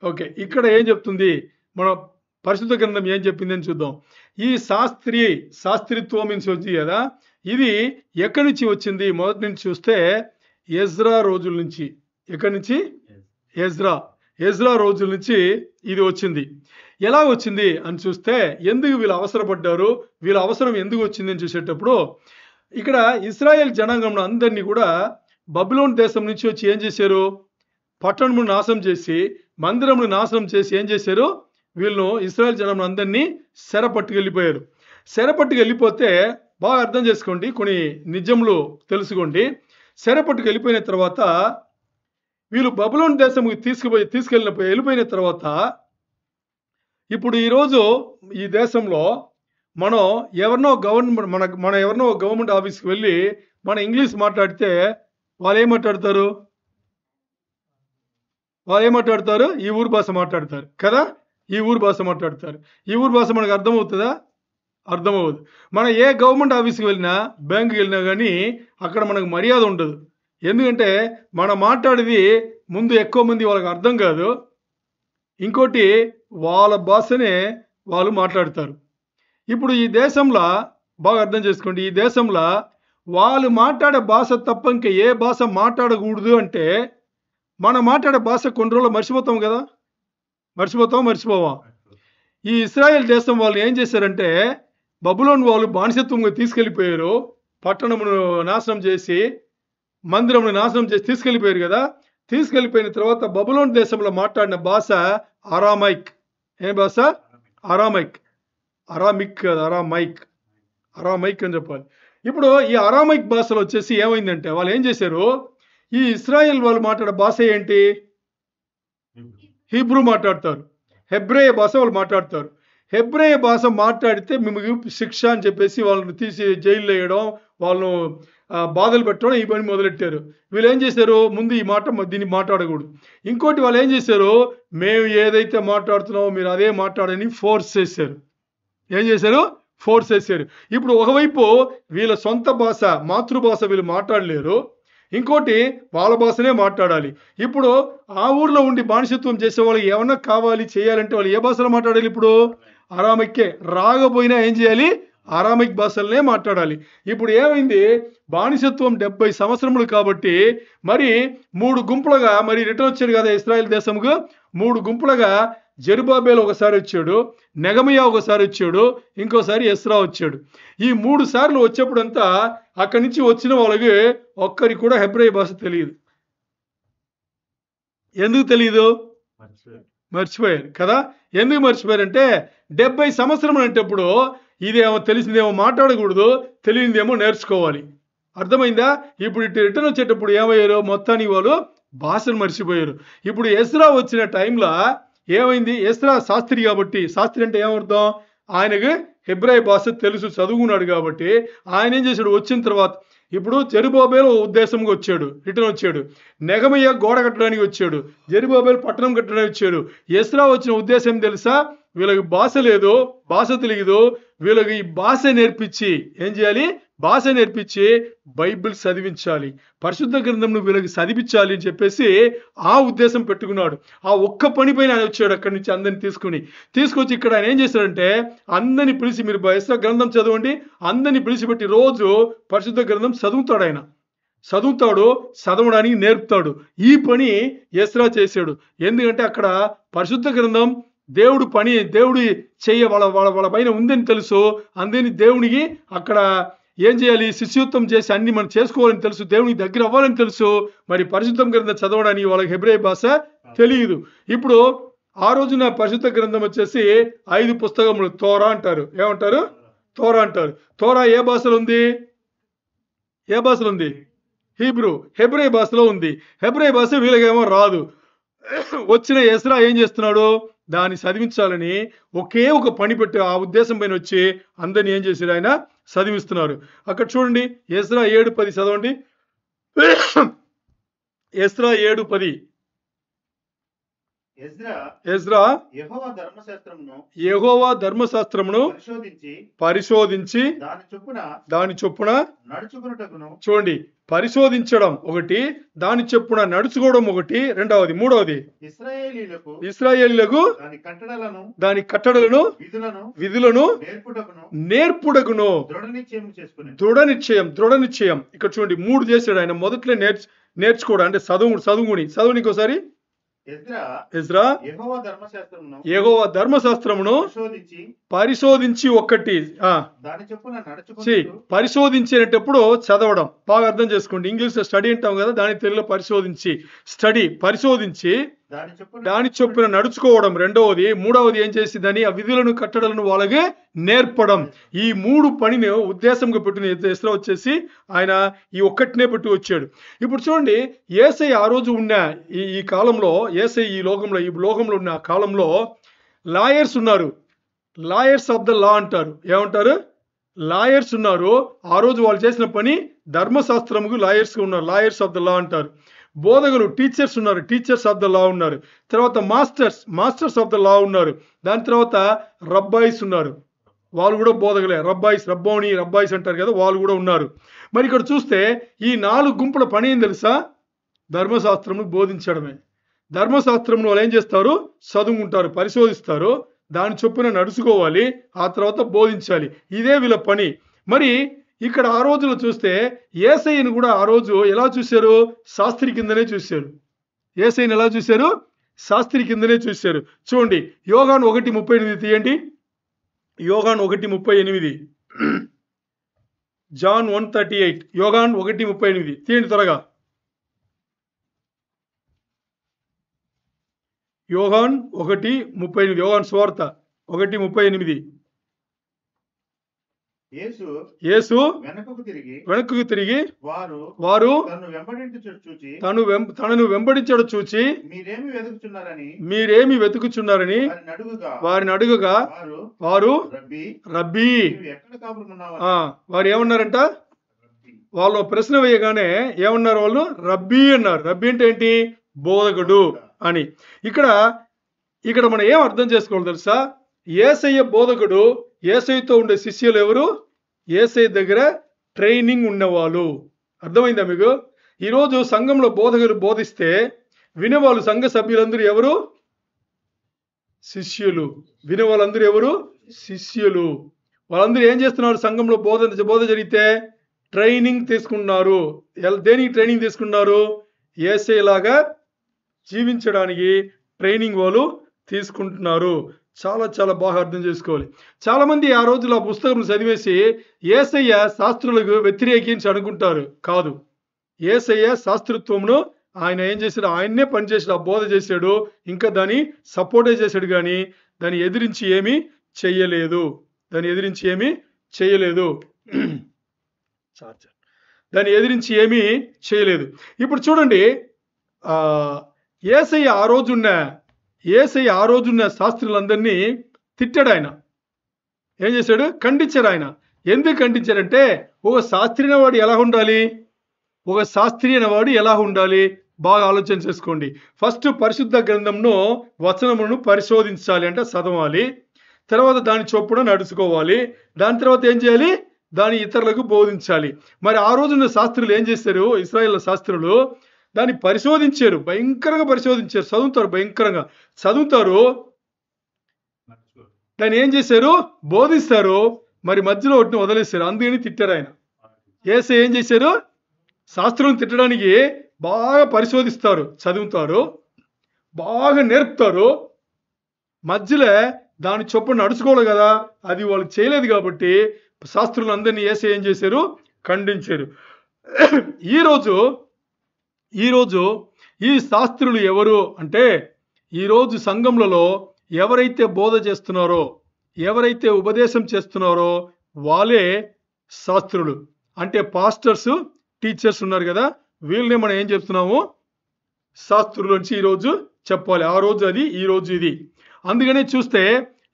ఓకే, ఇక్కడ ఏం చెప్తుంది? మన పరిశుద్ధ గ్రంథం ఏం చెప్పింది అని చూద్దాం. ఈ శాస్త్రిత్వం నుంచి వచ్చింది కదా, ఇది ఎక్కడి నుంచి వచ్చింది? మొదటి నుంచి చూస్తే ఎజ్రా రోజుల నుంచి. ఎక్కడి నుంచి? ఎజ్రా రోజుల నుంచి ఇది వచ్చింది. ఎలా వచ్చింది అని చూస్తే, ఎందుకు వీళ్ళు అవసరపడ్డారు, వీళ్ళ అవసరం ఎందుకు వచ్చింది అని చూసేటప్పుడు, ఇక్కడ ఇశ్రాయేల్ జనాంగం అందరినీ కూడా బబులోన్ దేశం నుంచి వచ్చి ఏం చేశారు? పట్టణమును నాశనం చేసి, మందిరమును నాశనం చేసి ఏం చేశారు? వీళ్ళను ఇశ్రాయేల్ జనం అందరినీ చెరపట్టుకెళ్ళిపోయారు. చెరపట్టుకెళ్ళిపోతే బాగా అర్థం చేసుకోండి, కొన్ని నిజములు తెలుసుకోండి. చెరపట్టుకెళ్ళిపోయిన తర్వాత వీళ్ళు బబులోన్ దేశంకి వెళ్ళిపోయిన తర్వాత, ఇప్పుడు ఈరోజు ఈ దేశంలో మనం ఎవరినో గవర్నమెంట్ ఆఫీస్కి వెళ్ళి మన ఇంగ్లీష్ మాట్లాడితే వాళ్ళు ఏమాట్లాడతారు? ఈ ఊరు భాష మాట్లాడతారు కదా, ఈ ఊరు భాష మాట్లాడతారు. ఈ ఊరు భాష మనకు అర్థమవుతుందా? అర్థమవుతుంది. మనం ఏ గవర్నమెంట్ ఆఫీస్కి వెళ్ళినా, బ్యాంకుకి వెళ్ళినా కానీ అక్కడ మనకు మర్యాద ఉండదు. ఎందుకంటే మనం మాట్లాడేది ముందు ఎక్కువ మంది వాళ్ళకి అర్థం కాదు, ఇంకోటి వాళ్ళ భాషనే వాళ్ళు మాట్లాడతారు. ఇప్పుడు ఈ దేశంలో బాగా అర్థం చేసుకోండి, ఈ దేశంలో వాళ్ళు మాట్లాడే భాష తప్ప ఇంకా ఏ భాష మాట్లాడకూడదు అంటే మనం మాట్లాడే భాష కొన్ని రోజులు మర్చిపోతాం కదా, మర్చిపోవా? ఈ ఇశ్రాయేల్ దేశం వాళ్ళు ఏం చేశారంటే బబులోను వాళ్ళు బానిసత్వంగా తీసుకెళ్ళిపోయారు, పట్టణమును నాశనం చేసి మందిరమును నాశనం చేసి తీసుకెళ్ళిపోయారు కదా. తీసుకెళ్ళిపోయిన తర్వాత బబులోను దేశంలో మాట్లాడిన భాష అరామైక్. ఏం భాష? అరామైక్. అరామిక్ కాదు, అరామైక్ అని చెప్పాలి. ఇప్పుడు ఈ అరామైక్ భాషలో వచ్చేసి ఏమైందంటే వాళ్ళు ఏం చేశారు, ఈ ఇశ్రాయేల్ వాళ్ళు మాట్లాడే భాష ఏంటి? హీబ్రూ మాట్లాడతారు, హెబ్రేయ భాష వాళ్ళు మాట్లాడతారు. హెబ్రేయ భాష మాట్లాడితే మిమ్మల్ని శిక్ష అని చెప్పేసి వాళ్ళని తీసి జైల్లో వేయడం, వాళ్ళను బాధలు పెట్టడం, ఈ పని మొదలెట్టారు. వీళ్ళు ఏం చేశారు, ముందు ఈ మాట దీన్ని మాట్లాడకూడదు. ఇంకోటి వాళ్ళు ఏం చేశారు, మేము ఏదైతే మాట్లాడుతున్నామో మీరు అదే మాట్లాడని ఫోర్స్ చేశారు. ఏం చేశారు? ఫోర్స్ చేశారు. ఇప్పుడు ఒకవైపు వీళ్ళ సొంత భాష, మాతృభాష వీళ్ళు మాట్లాడలేరు, ఇంకోటి వాళ్ళ భాషనే మాట్లాడాలి. ఇప్పుడు ఆ ఊర్లో ఉండి బానిసత్వం చేసే వాళ్ళకి ఏమన్నా కావాలి చేయాలంటే వాళ్ళు ఏ భాషలో మాట్లాడాలి? ఇప్పుడు అరామిక్కే. రాకపోయినా ఏం చేయాలి? అరామిక్ భాషలనే మాట్లాడాలి. ఇప్పుడు ఏమైంది, బానిసత్వం 70 సంవత్సరములు కాబట్టి మరి 3 గుంపులుగా మరి రిటర్న్ వచ్చాడు కదా ఇశ్రాయేల్ దేశంకు. 3 గుంపులుగా జెరుబాబేలు ఒకసారి వచ్చాడు, నెగమయా ఒకసారి వచ్చాడు, ఇంకోసారి ఎస్రా వచ్చాడు. ఈ 3 సార్లు వచ్చేప్పుడంతా అక్కడి నుంచి వచ్చిన వాళ్ళకి ఒక్కరికి కూడా హెబ్రేయ భాష తెలియదు. ఎందుకు తెలియదు? మర్చిపోయారు కదా. ఎందుకు మర్చిపోయారంటే 70 సంవత్సరం అంటేప్పుడు ఇదేమో తెలిసిందేమో మాట్లాడకూడదు, తెలియనిదేమో నేర్చుకోవాలి. అర్థమైందా? ఇప్పుడు ఇటు రిటర్న్ వచ్చేటప్పుడు ఏమయ్యారు, మొత్తానికి వాళ్ళు భాషను మర్చిపోయారు. ఇప్పుడు ఎస్రా వచ్చిన టైంలో ఏమైంది, ఎస్రా శాస్త్రి కాబట్టి, శాస్త్రి అంటే ఏమర్థం, ఆయనకు హెబ్రాయ భాష తెలుసు, చదువుకున్నాడు కాబట్టి ఆయన ఏం చేశాడు, వచ్చిన తర్వాత ఇప్పుడు జెరుబాబేలు ఉద్దేశంగా వచ్చాడు, రిటర్న్ వచ్చాడు. నెగమయ్య గోడ కట్టడానికి వచ్చాడు, జెరుబాబేలు పట్టణం కట్టడానికి వచ్చాడు. ఎస్రా వచ్చిన ఉద్దేశం తెలుసా, వీళ్ళకి భాష లేదు, భాష తెలియదు, వీళ్ళకి ఈ భాష నేర్పించి ఏం చేయాలి, భాష నేర్పించి బైబిల్ చదివించాలి, పరిశుద్ధ గ్రంథంను వీళ్ళకి చదివించాలి అని చెప్పేసి ఆ ఉద్దేశం పెట్టుకున్నాడు. ఆ ఒక్క పని పైన ఆయన వచ్చాడు. అక్కడి నుంచి అందరిని తీసుకొచ్చి ఇక్కడ ఆయన ఏం చేశాడంటే అందరిని పిలిచి మీరు ఎస్రా గ్రంథం చదవండి, అందరిని పిలిచిపెట్టి రోజు పరిశుద్ధ గ్రంథం చదువుతాడు. ఆయన చదవడానికి నేర్పుతాడు. ఈ పని ఎస్రా చేశాడు. ఎందుకంటే అక్కడ పరిశుద్ధ గ్రంథం దేవుడు పని, దేవుడి చెయ్య వాళ్ళ పైన ఉందని తెలుసు. అందరినీ దేవునికి అక్కడ ఏం చేయాలి, శిష్యుత్వం చేసి అన్ని మనం చేసుకోవాలని తెలుసు, దేవునికి దగ్గర అవ్వాలని తెలుసు. మరి పరిశుద్ధం గ్రంథం చదవడానికి వాళ్ళకి హెబ్రేయ భాష తెలియదు. ఇప్పుడు ఆ రోజున పరిశుద్ధ గ్రంథం వచ్చేసి 5 పుస్తకములు తోరా అంటారు. ఏమంటారు? తోరా అంటారు. తోరా ఏ భాషలో ఉంది? హీబ్రూ, హెబ్రేయ భాషలో ఉంది. హెబ్రేయ భాష వీళ్ళకేమో రాదు. వచ్చిన ఎస్రా ఏం చేస్తున్నాడు, దాన్ని చదివించాలని ఒకే ఒక పని పెట్టి ఆ ఉద్దేశం పైన వచ్చి అందరిని ఏం చేశారు, ఆయన చదివిస్తున్నారు. అక్కడ చూడండి, ఎస్రా 7:10 చదవండి. ఎస్రా 7:10. ఎజ్రా యెహోవా ధర్మశాస్త్రమును పరిశోధించి దాని చొప్పున చూడండి, పరిశోధించడం ఒకటి, దాని చొప్పున నడుచుకోవడం ఒకటి, రెండవది, మూడవది ఇశ్రాయేలీయులకు దాని కట్టడలను విధులను నేర్పుటకును దృఢ నిశ్చయం. ఇక్కడ చూడండి 3 చేశాడు ఆయన. మొదట్లో నేర్చుకోవడం అంటే చదువుని ఇంకోసారి ఎజ్రా యెహోవా ధర్మశాస్త్రమును పరిశోధించి ఒకటి పరిశోధించేటప్పుడు చదవడం. బాగా అర్థం చేసుకోండి. ఇంగ్లీష్ లో స్టడీ అంటాం కదా, దాని తెలుగులో పరిశోధించి దాని చొప్పున నడుచుకోవడం రెండవది. మూడవది ఏం చేసిందని ఆ విధులను కట్టడలను వాళ్ళకి నేర్పడం. ఈ 3 పనిని ఉద్దేశంగా పెట్టిన ఎస్రా వచ్చేసి ఆయన ఈ ఒక్కటినే పెట్టి వచ్చాడు. ఇప్పుడు చూడండి, యేసయ్య ఆ రోజు ఉన్న ఈ కాలంలో, యేసయ్య ఈ లోకంలో ఉన్న కాలంలో లాయర్స్ ఉన్నారు. లాయర్స్ ఆఫ్ ద లా అంటారు. ఏమంటారు? లాయర్స్ ఉన్నారు. ఆ రోజు వాళ్ళు చేసిన పని ధర్మశాస్త్రముకు లాయర్స్ ఉన్నారు, లాయర్స్ ఆఫ్ ద లా అంటారు. బోధకులు టీచర్స్ ఉన్నారు, టీచర్స్ ఆఫ్ ద లా ఉన్నారు. తర్వాత మాస్టర్స్ ఆఫ్ ద లా ఉన్నారు. దాని తర్వాత రబ్బాయిస్ ఉన్నారు, వాళ్ళు కూడా బోధకులే. రబ్బాయిస్ అంటారు కదా, వాళ్ళు కూడా ఉన్నారు. మరి ఇక్కడ చూస్తే ఈ 4 గుంపుల పని ఏం తెలుసా, ధర్మశాస్త్రమును బోధించడమే. ధర్మశాస్త్రంలో వాళ్ళు ఏం చేస్తారు, చదువుకుంటారు, పరిశోధిస్తారు, దాని చొప్పున నడుచుకోవాలి, ఆ తర్వాత బోధించాలి. ఇదే వీళ్ళ పని. మరి ఇక్కడ ఆ రోజులో చూస్తే యేసయ్యను కూడా ఆ రోజు ఎలా చూశారు? శాస్త్రి కిందనే చూశారు. యేసయ్యను ఎలా చూశారు? శాస్త్రి కిందనే చూశారు. చూడండి, యోహాను 1:38 తీయండి. యోహాను 1:38, జాన్ 1:38, యోహాను 1:38 తీయండి త్వరగా. యోహాను 1:38, యోహాను సువార్త 1:38. యేసు వెనక్కు తిరిగి వారు తనను వెంబడించడం చూచి మీరేమి వెతుకుచున్నారని వారిని అడుగగా వారు రబ్బీ, వారు ఏమన్నారంట? వాళ్ళు ప్రశ్న వేయగానే ఏమన్నారు? వాళ్ళు రబ్బీ అన్నారు. రబ్బీ అంటే ఏంటి? బోధకుడు అని. ఇక్కడ మనం ఏం అర్థం చేసుకోవాలి తెలుసా? యేసయ్య బోధకుడు. యేసయ్యతో ఉండే శిష్యులు ఎవరు? యేసయ్య దగ్గర ట్రైనింగ్ ఉన్నవాళ్ళు. అర్థమైందా మీకు? ఈరోజు సంఘంలో బోధకులు బోధిస్తే వినేవాళ్ళు సంఘ సభ్యులందరూ ఎవరు? శిష్యులు. వినేవాళ్ళందరూ ఎవరు? శిష్యులు. వాళ్ళందరూ ఏం చేస్తున్నారు? సంఘంలో బోధ జరిగితే ట్రైనింగ్ తీసుకున్నారు. దేనికి ట్రైనింగ్ తీసుకున్నారు? యేసయ్యలాగా జీవించడానికి ట్రైనింగ్ వాళ్ళు తీసుకుంటున్నారు. చాలా చాలా బాగా అర్థం చేసుకోవాలి. చాలా మంది ఆ రోజులో ఆ పుస్తకం చదివేసి యేసయ్య శాస్త్రులకు వ్యతిరేకించి అనుకుంటారు. కాదు, యేసయ్య శాస్త్రత్వమును ఆయన ఏం చేశాడు? ఆయన్నే పనిచేసాడు, ఆ బోధ చేశాడు, ఇంకా దాన్ని సపోర్టే చేశాడు, కానీ దాన్ని ఎదిరించి ఏమీ చెయ్యలేదు. దాన్ని ఎదిరించి ఏమీ చేయలేదు. ఇప్పుడు చూడండి, యేసయ్య ఆ రోజున్న శాస్త్రులందరినీ తిట్టాడు. ఆయన ఏం చేశాడు? ఖండించాడు. ఆయన ఎందుకు ఖండించాడంటే, ఒక శాస్త్రి అనేవాడు ఎలా ఉండాలి? బాగా ఆలోచన చేసుకోండి. ఫస్ట్ పరిశుద్ధ గ్రంథంను, వచనమును పరిశోధించాలి, అంటే చదవాలి. తర్వాత దాని చొప్పున నడుచుకోవాలి. దాని తర్వాత ఏం చేయాలి? దాన్ని ఇతరులకు బోధించాలి. మరి ఆ రోజున్న శాస్త్రులు ఏం చేశారు? ఇశ్రాయేల్ శాస్త్రులు దాన్ని పరిశోధించారు, భయంకరంగా పరిశోధించారు. భయంకరంగా చదువుతారు, దాన్ని ఏం చేశారు? బోధిస్తారు. మరి మధ్యలో ఒకటిని వదిలేశారు. అందుకని తిట్టారు. ఆయన యేసయ్య ఏం చేశారు? శాస్త్రం తిట్టడానికి బాగా పరిశోధిస్తారు, చదువుతారు, బాగా నేర్పుతారు. మధ్యలో దాని చొప్పున నడుచుకోవాలి కదా, అది వాళ్ళు చేయలేదు. కాబట్టి శాస్త్రులు అందరినీ యేసయ్య ఏం చేశారు? ఖండించారు. ఈరోజు ఈ శాస్త్రులు ఎవరు అంటే, ఈరోజు సంఘములలో ఎవరైతే బోధ చేస్తున్నారో, ఎవరైతే ఉపదేశం చేస్తున్నారో వాళ్ళే శాస్త్రులు. అంటే పాస్టర్స్, టీచర్స్ ఉన్నారు కదా, వీళ్ళని మనం ఏం చెప్తున్నాము? శాస్త్రుల నుంచి ఈరోజు చెప్పాలి. ఆ రోజు అది, ఈ రోజు ఇది. అందుకనే చూస్తే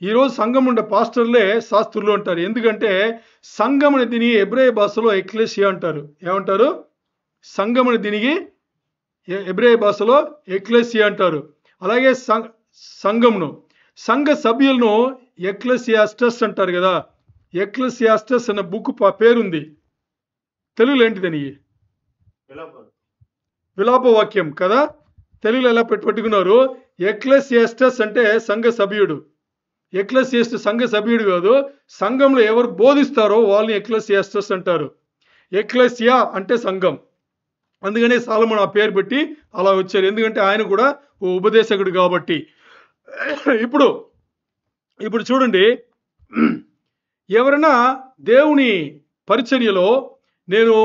ఈరోజు సంఘం ఉండే పాస్టర్లే శాస్త్రులు అంటారు. ఎందుకంటే సంఘం అనే దీని ఎబ్రాయ భాషలో ఎక్లెసియా అంటారు. ఏమంటారు? సంఘం అనే దీనికి ఎబ్రాయ భాషలో ఎక్లెసియా అంటారు. అలాగే సంఘమును, సంఘ సభ్యులను ఎక్లెసియాస్టస్ అంటారు కదా. ఎక్లెసియాస్టస్ అన్న బుక్ పేరుంది. తెలుగులో ఏంటిదని? విలాప వాక్యం కదా. తెలుగులో ఎలా పెట్టుకున్నారు? ఎక్లెసియాస్టస్ అంటే సంఘ సభ్యుడు. ఎక్లెసియాస్టస్ సంఘ సభ్యుడు కాదు, సంఘంలో ఎవరు బోధిస్తారో వాళ్ళని ఎక్లెసియాస్టస్ అంటారు. ఎక్లెసియా అంటే సంఘం. అందుకనే సాలమోను ఆ పేరు పెట్టి అలా వచ్చారు. ఎందుకంటే ఆయన కూడా ఓ ఉపదేశకుడు కాబట్టి. ఇప్పుడు చూడండి, ఎవరైనా దేవుని పరిచర్యలో నేను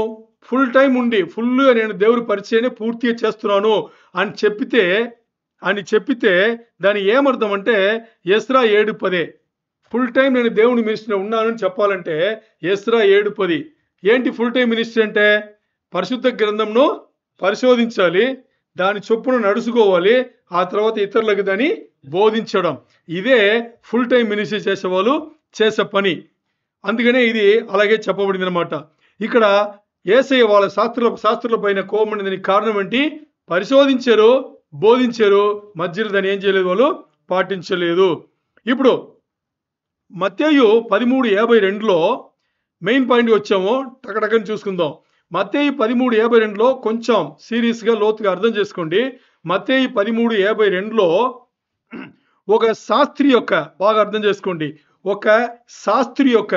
ఫుల్ టైం ఉండి ఫుల్గా నేను దేవుని పరిచర్యనే పూర్తిగా చేస్తున్నాను అని చెప్పితే దాని ఏమర్థం అంటే ఎస్రా 7:10 ఫుల్ టైం నేను దేవుని మినిస్ట్రీలో ఉన్నానని చెప్పాలంటే ఎస్రా 7:10 ఏంటి ఫుల్ టైం మినిస్ట్రీ అంటే? పరిశుద్ధ గ్రంథంను పరిశోధించాలి, దాని చొప్పున నడుచుకోవాలి, ఆ తర్వాత ఇతరులకు దాన్ని బోధించడం. ఇదే ఫుల్ టైం మినిస్ట్రీ చేసేవాళ్ళు చేసే పని. అందుకనే ఇది అలాగే చెప్పబడింది అనమాట. ఇక్కడ యేసయ్య వాళ్ళ శాస్త్రుల పైన కోపమని దానికి కారణం ఏంటి? పరిశోధించారు, బోధించారు, మధ్యలో దాన్ని ఏం చేయలేదు, వాళ్ళు పాటించలేదు. ఇప్పుడు మత్తయి 13:52లో మెయిన్ పాయింట్ వచ్చాము, టకటకని చూసుకుందాం. మత్తయి 13:52లో కొంచెం సీరియస్గా లోతుగా అర్థం చేసుకోండి. మత్తయి 13:52లో ఒక శాస్త్రి యొక్క, బాగా అర్థం చేసుకోండి, ఒక శాస్త్రి యొక్క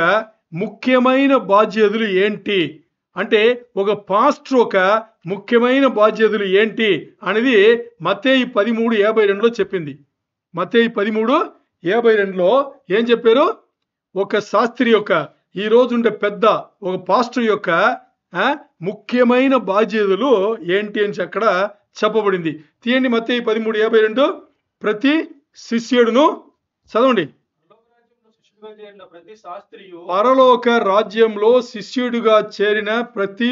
ముఖ్యమైన బాధ్యతలు ఏంటి అంటే ఒక పాస్టర్ ఒక ముఖ్యమైన బాధ్యతలు ఏంటి అనేది మత్తయి 13:52లో చెప్పింది. మత్తయి 13:52లో ఏం చెప్పారు? ఒక శాస్త్రి యొక్క ఈ రోజు ఉండే పెద్ద ఒక పాస్టర్ యొక్క ముఖ్యమైన బాధ్యతలు ఏంటి అని అక్కడ చెప్పబడింది. తీయండి మత్తయి 13:52. ప్రతి శిష్యుడును చదవండి. పరలోక రాజ్యంలో శిష్యుడిగా చేరిన ప్రతి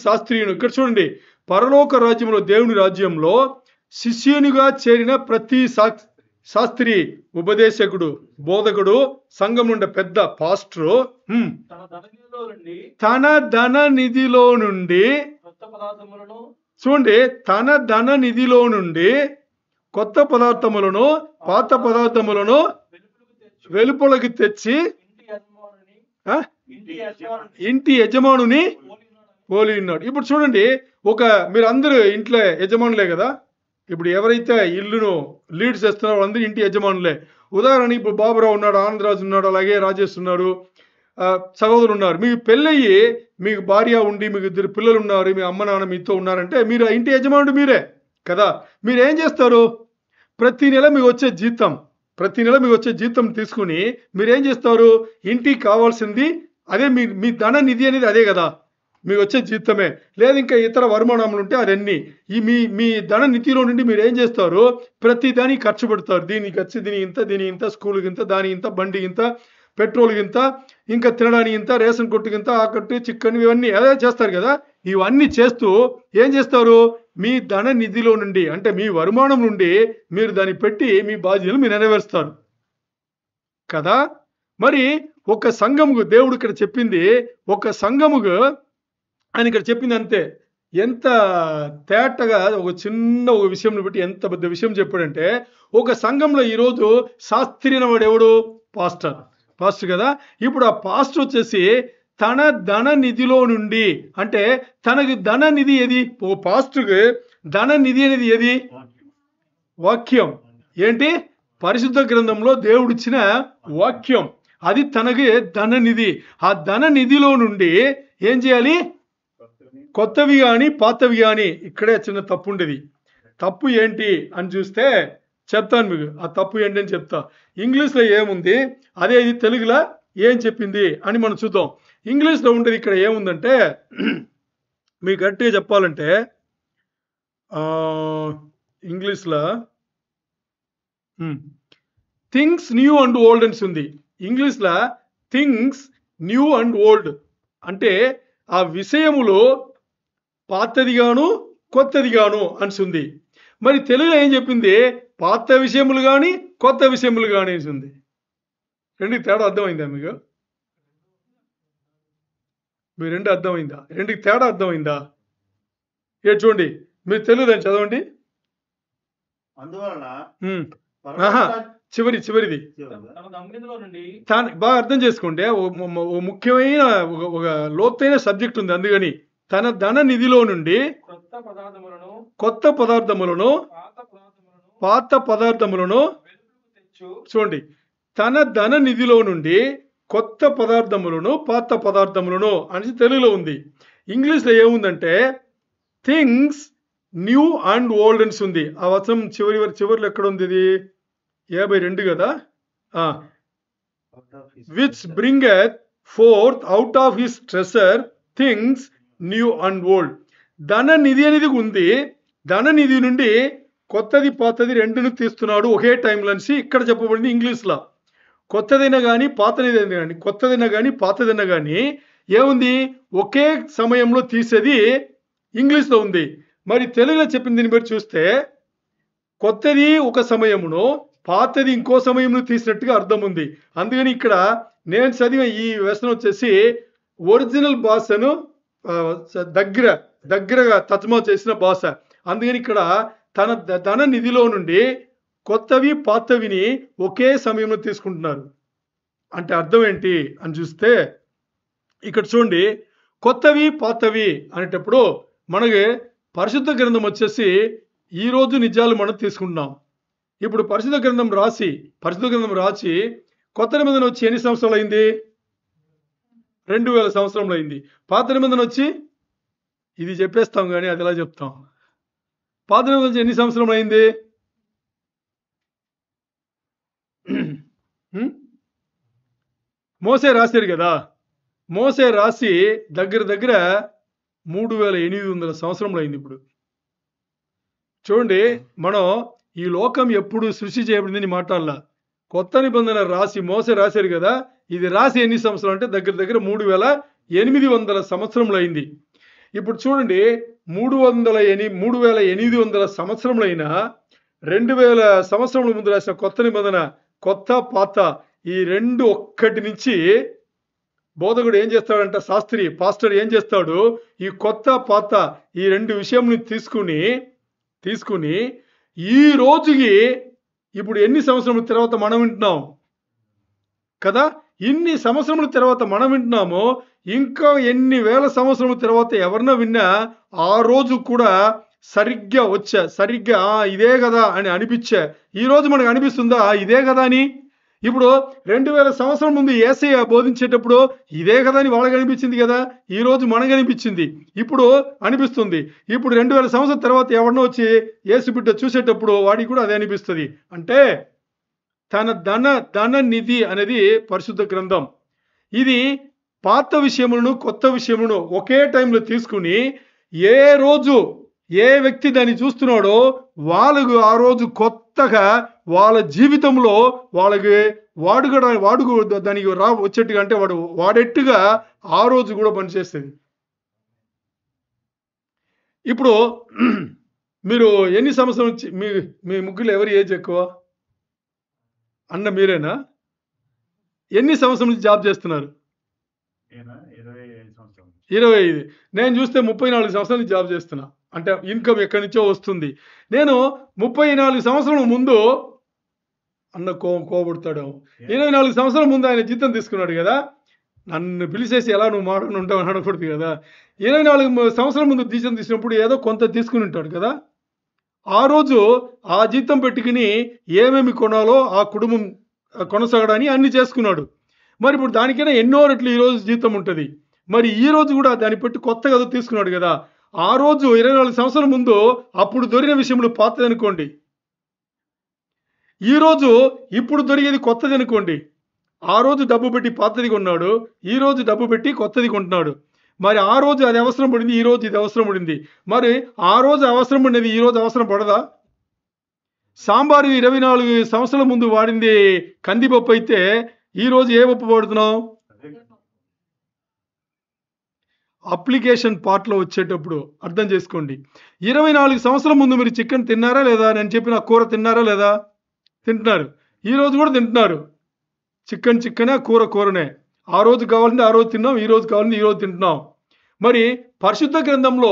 శాస్త్రియును, ఇక్కడ చూడండి, పరలోక రాజ్యంలో దేవుని రాజ్యంలో శిష్యునిగా చేరిన ప్రతి శాస్త్రి, ఉపదేశకుడు, బోధకుడు, సంఘం నుండి పెద్ద పాస్టరు తన ధన నిధిలో నుండి చూడండి, తన ధన నిధిలో నుండి కొత్త పదార్థములను పాత పదార్థములను వెలుపలకి తెచ్చి ఇంటి యజమానుని పోలి ఉన్నాడు. ఇప్పుడు చూడండి, మీరు అందరూ ఇంట్లో యజమానులే కదా. ఇప్పుడు ఎవరైతే ఇల్లును లీడ్ చేస్తున్నారో వాళ్ళందరూ ఇంటి యజమానులే. ఉదాహరణ ఇప్పుడు బాబురావు ఉన్నాడు, ఆనందరాజు ఉన్నాడు, అలాగే రాజేష్ ఉన్నాడు, సహోదరులు ఉన్నారు. మీకు పెళ్ళయ్యి మీకు భార్య ఉండి మీకు 2 పిల్లలు ఉన్నారు, మీ అమ్మ నాన్న మీతో ఉన్నారంటే మీరు ఇంటి యజమానుడు మీరే కదా. మీరు ఏం చేస్తారు? ప్రతి నెల మీకు వచ్చే జీతం తీసుకుని మీరేం చేస్తారు? ఇంటికి కావాల్సింది అదే, మీ ధన నిధి అనేది అదే కదా, మీకు వచ్చే జీతమే. లేదు ఇంకా ఇతర వరుమానములు ఉంటే అవన్నీ మీ ధన నిధిలో నుండి మీరు ఏం చేస్తారు? ప్రతి దానికి ఖర్చు పెడతారు. దీనికి వచ్చి దీని ఇంత, స్కూల్కి ఇంత, దాని ఇంత, బండికి ఇంత, పెట్రోల్కి ఇంత, ఇంకా తినడానికి ఇంత, రేషన్ కొట్టుకి ఇంత, ఆ కట్టు చికెన్, ఇవన్నీ అదే చేస్తారు కదా. ఇవన్నీ చేస్తూ ఏం చేస్తారు? మీ ధన నిధిలో నుండి అంటే మీ వరుమానం నుండి మీరు దాన్ని పెట్టి మీ బాధ్యతలు మీరు నెరవేరుస్తారు కదా. మరి ఒక సంఘముకు దేవుడు ఇక్కడ చెప్పింది, ఒక సంఘముకు ఆయన ఇక్కడ చెప్పింది అంతే. ఎంత తేటగా ఒక విషయం బట్టి ఎంత పెద్ద విషయం చెప్పాడంటే, ఒక సంఘంలో ఈరోజు శాస్త్రి అనేవాడు ఎవడు? పాస్టర్ కదా. ఇప్పుడు ఆ పాస్టర్ వచ్చేసి తన ధన నిధిలో నుండి, అంటే తనకి ధన నిధి ఏది? ఓ పాస్టర్కి ధన నిధి అనేది ఏది? వాక్యం. ఏంటి? పరిశుద్ధ గ్రంథంలో దేవుడిచ్చిన వాక్యం, అది తనకి ధన నిధి. ఆ ధన నిధిలో నుండి ఏం చేయాలి? కొత్తవి కానీ పాతవి కానీ. ఇక్కడే చిన్న తప్పు ఉండేది. తప్పు ఏంటి అని చూస్తే చెప్తాను మీకు. ఆ తప్పు ఏంటి అని చెప్తా. ఇంగ్లీష్లో ఏముంది అదే ఇది తెలుగులో ఏం చెప్పింది అని మనం చూద్దాం. ఇంగ్లీష్లో ఉండేది ఇక్కడ ఏముందంటే, మీకు గట్టిగా చెప్పాలంటే ఇంగ్లీష్లో థింగ్స్ న్యూ అండ్ ఓల్డ్ అని ఉంది. ఇంగ్లీష్లో థింగ్స్ న్యూ అండ్ ఓల్డ్ అంటే ఆ విషయములో పాతదిగాను కొత్తదిగాను అని ఉంది. మరి తెలుగులో ఏం చెప్పింది? పాత విషయములు కానీ కొత్త విషయములు కానీ అని ఉంది. రెండుకి తేడా అర్థమైందా మీకు? రెండుకి తేడా అర్థమైందా? చూడండి, మీరు తెలుగు దాన్ని చదవండి. చివరిది బాగా అర్థం చేసుకుంటే ఓ ముఖ్యమైన ఒక లోతైన సబ్జెక్ట్ ఉంది. అందుకని తన ధన నిధిలో నుండి కొత్త పదార్థములను పాత పదార్థములను చూడండి, తన ధన నిధిలో నుండి కొత్త పదార్థములను పాత పదార్థములను అని తెలుగులో ఉంది. ఇంగ్లీష్లో ఏముందంటే థింగ్స్ న్యూ అండ్ ఓల్డ్ అని ఉంది. ఆ వచనం చివరిలో ఎక్కడ ఉంది? ఇది 52 కదా. Which bringeth forth out of his treasure things new and old. ధన నిధి అనేది ఉంది. ధన నిధి నుండి కొత్తది పాతది రెండును తీస్తున్నాడు ఒకే టైంలో అనేసి ఇక్కడ చెప్పబడింది ఇంగ్లీష్లో. కొత్తదైనా కానీ పాతదైనా కానీ ఏముంది? ఒకే సమయంలో తీసేది ఇంగ్లీష్లో ఉంది. మరి తెలుగులో చెప్పిన దీన్ని బట్టి చూస్తే కొత్తది ఒక సమయమును పాతది ఇంకో సమయంలో తీసినట్టుగా అర్థం ఉంది. అందుకని ఇక్కడ నేను చదివే ఈ వ్యసనం వచ్చేసి ఒరిజినల్ భాషను దగ్గరగా తర్జుమా చేసిన భాష. అందుకని ఇక్కడ తన ధన నిధిలో నుండి కొత్తవి పాతవిని ఒకే సమయంలో తీసుకుంటున్నారు. అంటే అర్థం ఏంటి అని చూస్తే ఇక్కడ చూడండి, కొత్తవి పాతవి అనేటప్పుడు మనకి పరిశుద్ధ గ్రంథం వచ్చేసి ఈ రోజు నిజాలు మనం తీసుకుంటున్నాం. ఇప్పుడు పరిశుద్ధ గ్రంథం రాసి కొత్త నిబంధన వచ్చి ఎన్ని సంవత్సరాలు అయింది? 2000 సంవత్సరంలో అయింది. పాత నిబంధన వచ్చి ఇది చెప్పేస్తాం కానీ అది ఎలా చెప్తాం. పాత నిబంధన వచ్చి ఎన్ని సంవత్సరంలో అయింది? మోసే రాశారు కదా, మోసే రాసి దగ్గర దగ్గర 3800 సంవత్సరంలో అయింది. ఇప్పుడు చూడండి, మనం ఈ లోకం ఎప్పుడు సృష్టి చేయబడిందని మాట్లాడాల. కొత్త నిబంధన రాసి మోసే రాశారు కదా, ఇది రాసి ఎన్ని సంవత్సరాలు అంటే దగ్గర దగ్గర 3800 సంవత్సరంలో అయింది. ఇప్పుడు చూడండి, 3800 సంవత్సరంలో అయినా 2000 సంవత్సరముల ముందు రాసిన కొత్త నిబంధన, కొత్త పాత ఈ రెండు ఒక్కటి నుంచి బోధకుడు ఏం చేస్తాడంట, శాస్త్రి పాస్టర్ ఏం చేస్తాడు, ఈ కొత్త పాత ఈ రెండు విషయంని తీసుకుని ఈ రోజుకి ఇప్పుడు ఎన్ని సంవత్సరముల తర్వాత మనం వింటున్నాం కదా, ఇన్ని సంవత్సరముల తర్వాత మనం వింటున్నామో, ఇంకా ఎన్ని వేల సంవత్సరముల తర్వాత ఎవరన్నా విన్నా ఆ రోజు కూడా సరిగ్గా ఇదే కదా అని అనిపించే. ఈ రోజు మనకు అనిపిస్తుందా ఇదే కదా అని? ఇప్పుడు 2000 సంవత్సరం ముందు యేసయ్య బోధించేటప్పుడు ఇదే కదా అని వాళ్ళకి అనిపించింది కదా, ఈ రోజు మనకు అనిపించింది, ఇప్పుడు అనిపిస్తుంది. ఇప్పుడు 2000 సంవత్సరం తర్వాత ఎవరినో వచ్చి యేసు బిడ్డ చూసేటప్పుడు వాడికి కూడా అదే అనిపిస్తుంది. అంటే తన ధన నిధి అనేది పరిశుద్ధ గ్రంథం. ఇది పాత విషయములను కొత్త విషయములను ఒకే టైంలో తీసుకుని ఏ రోజు ఏ వ్యక్తి దాన్ని చూస్తున్నాడో వాళ్ళకు ఆ రోజు కొత్తగా వాళ్ళ జీవితంలో వాళ్ళకి వాడుకు దానికి వచ్చేట్టుగా, అంటే వాడేట్టుగా ఆ రోజు కూడా పనిచేస్తుంది. ఇప్పుడు మీరు ఎన్ని సంవత్సరం నుంచి మీ ముగ్గురు ఎవరి ఏజ్ ఎక్కువ? అన్న మీరేనా? ఎన్ని సంవత్సరం నుంచి జాబ్ చేస్తున్నారు? 25. నేను చూస్తే 34 సంవత్సరాల నుంచి జాబ్ చేస్తున్నా. అంటే ఇన్కమ్ ఎక్కడి నుంచో వస్తుంది. నేను 34 సంవత్సరాల ముందు అన్న కోబడతాడు, 24 సంవత్సరాల ముందు ఆయన జీతం తీసుకున్నాడు కదా, నన్ను పిలిచేసి ఎలా నువ్వు మాటను ఉంటావు అని అనకూడదు కదా. 24 సంవత్సరాల ముందు జీతం తీసినప్పుడు ఏదో కొంత తీసుకుని ఉంటాడు కదా, ఆ రోజు ఆ జీతం పెట్టుకుని ఏమేమి కొనాలో ఆ కుటుంబం కొనసాగడానికి అన్ని చేసుకున్నాడు. మరి ఇప్పుడు దానికైనా ఎన్నో రెట్లు ఈ రోజు జీతం ఉంటుంది. మరి ఈ రోజు కూడా దాన్ని పెట్టి కొత్తగా తీసుకున్నాడు కదా. ఆ రోజు 24 సంవత్సరాల ముందు అప్పుడు దొరికిన విషయంలో పాతది అనుకోండి, ఈ రోజు ఇప్పుడు దొరికేది కొత్తది అనుకోండి. ఆ రోజు డబ్బు పెట్టి పాతది కొన్నాడు, ఈ రోజు డబ్బు పెట్టి కొత్తది కొంటున్నాడు. మరి ఆ రోజు అది అవసరం పడింది, ఈ రోజు ఇది అవసరం పడింది. మరి ఆ రోజు అవసరం పడినది ఈ రోజు అవసరం పడదా? సాంబారు 24 సంవత్సరాల ముందు వాడింది కందిపప్పు అయితే ఈ రోజు ఏ పప్పు వాడుతున్నాం? అప్లికేషన్ పార్ట్లో వచ్చేటప్పుడు అర్థం చేసుకోండి. 24 సంవత్సరాల ముందు మీరు చికెన్ తిన్నారా లేదా? నేను చెప్పిన కూర తిన్నారా లేదా? తింటున్నారు. ఈ రోజు కూడా తింటున్నారు. చికెనే, కూరనే. ఆ రోజు కావాలంటే ఆ రోజు తిన్నాం, ఈ రోజు కావాలంటే ఈ రోజు తింటున్నాం. మరి పరిశుద్ధ గ్రంథంలో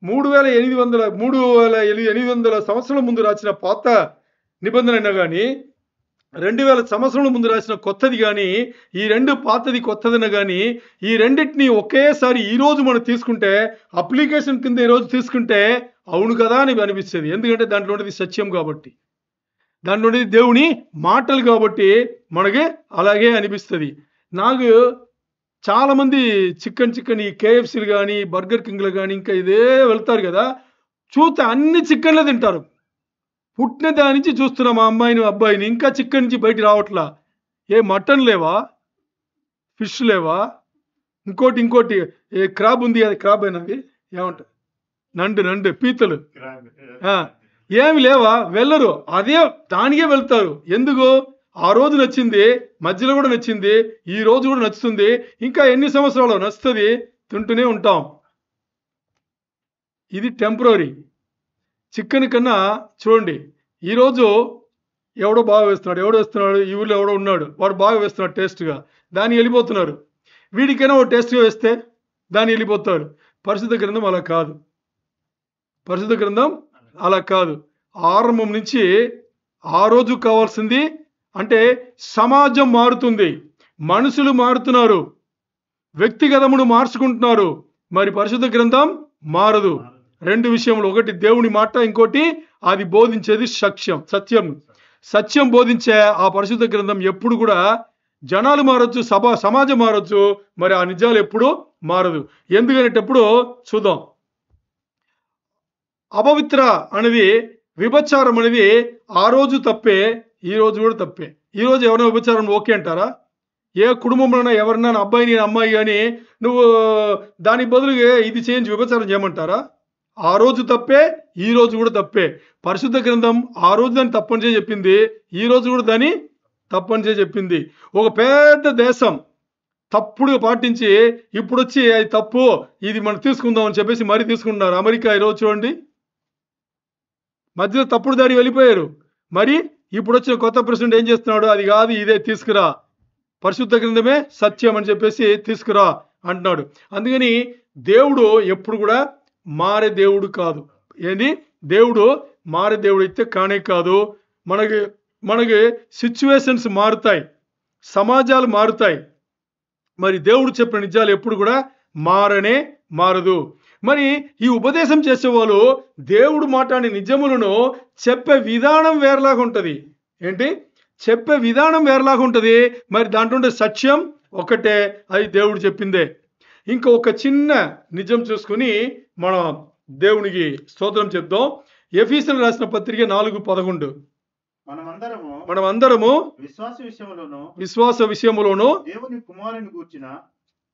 3800 సంవత్సరాల ముందు రాసిన పాత నిబంధన అయినా కానీ, 2000 సంవత్సరాల ముందు రాసిన కొత్తది కానీ, ఈ రెండు పాతది కొత్తదైనా కానీ, ఈ రెండింటిని ఒకేసారి ఈ రోజు మనం తీసుకుంటే, అప్లికేషన్ కింద ఈ రోజు తీసుకుంటే అవును కదా అని అనిపిస్తుంది. ఎందుకంటే దాంట్లో ఉండేది సత్యం కాబట్టి, దాంట్లో ఉండేది దేవుని మాటలు కాబట్టి మనకి అలాగే అనిపిస్తుంది. నాకు చాలామంది చికెన్ ఈ కేఎఫ్సీలు కానీ బర్గర్ కింగ్లు కానీ ఇంకా ఇదే వెళ్తారు కదా, చూస్తే అన్ని చికెన్లే తింటారు. పుట్టిన దాని నుంచి చూస్తున్నాం మా అమ్మాయిని అబ్బాయిని, ఇంకా చికెన్ నుంచి బయట రావట్లా. ఏ మటన్ లేవా, ఫిష్ లేవా, ఇంకోటి ఏ క్రాబ్ ఉంది, అది క్రాబ్ అయినది ఏమంటారు, నండు పీతలు ఏమి లేవా, వెళ్ళరు. అదే దానికే వెళ్తారు. ఎందుకు? ఆ రోజు నచ్చింది, మధ్యలో కూడా నచ్చింది, ఈ రోజు కూడా నచ్చుతుంది, ఇంకా ఎన్ని సంవత్సరాలు నచ్చుతుంది, తింటూనే ఉంటాం. ఇది టెంపరీ. చికెన్ కన్నా చూడండి, ఈరోజు ఎవడో బాగా వేస్తున్నాడు, ఈ ఊళ్ళో ఎవడో ఉన్నాడు, వాడు బాగా వేస్తున్నాడు టేస్ట్గా, దాన్ని వెళ్ళిపోతున్నారు. వీడికైనా ఓ టేస్ట్గా వేస్తే దాన్ని వెళ్ళిపోతారు. పరిశుద్ధ గ్రంథం అలా కాదు. ఆరంభం నుంచి ఆ రోజు కావాల్సింది, అంటే సమాజం మారుతుంది, మనుషులు మారుతున్నారు, వ్యక్తిగతమును మార్చుకుంటున్నారు. మరి పరిశుద్ధ గ్రంథం మారదు. రెండు విషయంలో, ఒకటి దేవుని మాట, ఇంకోటి అది బోధించేది సత్యం బోధించే ఆ పరిశుద్ధ గ్రంథం ఎప్పుడు కూడా జనాలు మారొచ్చు, సమాజం మారొచ్చు, మరి ఆ నిజాలు ఎప్పుడు మారదు. ఎందుకనేటప్పుడు చూద్దాం. అపవిత్ర అనేది, విభచారం అనేది ఆ రోజు తప్పే, ఈ రోజు కూడా తప్పే. ఈ రోజు ఎవరైనా విభచారం ఓకే అంటారా? ఏ కుటుంబంలో ఎవరన్నా అబ్బాయిని అమ్మాయి కానీ నువ్వు దానికి బదులుగా ఇది చేయించి విభచారం చేయమంటారా? ఆ రోజు తప్పే, ఈ రోజు కూడా తప్పే. పరిశుద్ధ గ్రంథం ఆ రోజు దాన్ని తప్పనిసరి చెప్పింది, ఈ రోజు కూడా దాన్ని తప్పనిసరి చెప్పింది. ఒక పెద్ద దేశం తప్పుడుగా పాటించి ఇప్పుడు వచ్చి అది తప్పు, ఇది మనం తీసుకుందాం అని చెప్పేసి మరీ తీసుకుంటున్నారు. అమెరికా ఈరోజు చూడండి, మధ్యలో తప్పుడు దారి వెళ్ళిపోయారు. మరి ఇప్పుడు వచ్చిన కొత్త ప్రెసిడెంట్ ఏం చేస్తున్నాడు? అది కాదు, ఇదే తీసుకురా, పరిశుద్ధ గ్రంథమే సత్యం అని చెప్పేసి తీసుకురా అంటున్నాడు. అందుకని దేవుడు ఎప్పుడు కూడా మారే దేవుడు కాదు. ఏంది? దేవుడు మారే దేవుడు అయితే కానే కాదు. మనకి సిచ్యువేషన్స్ మారుతాయి, సమాజాలు మారుతాయి. మరి దేవుడు చెప్పిన నిజాలు ఎప్పుడు కూడా మారదు. మరి ఈ ఉపదేశం చేసేవాళ్ళు దేవుడు మాట్లాడే నిజములను చెప్పే విధానం వేరేలాగా ఉంటుంది. ఏంటి? చెప్పే విధానం వేరేలాగా ఉంటుంది. మరి దాంట్లో ఉండే సత్యం ఒకటే, అది దేవుడు చెప్పిందే. ఇంకా ఒక చిన్న నిజం చూసుకుని మనం దేవునికి స్తోత్రం చెప్దాం. ఎఫీసీయులకు రాసిన పత్రిక 4:11. మనమందరము విశ్వాస విషయములోను దేవుని కుమారుని గూర్చిన.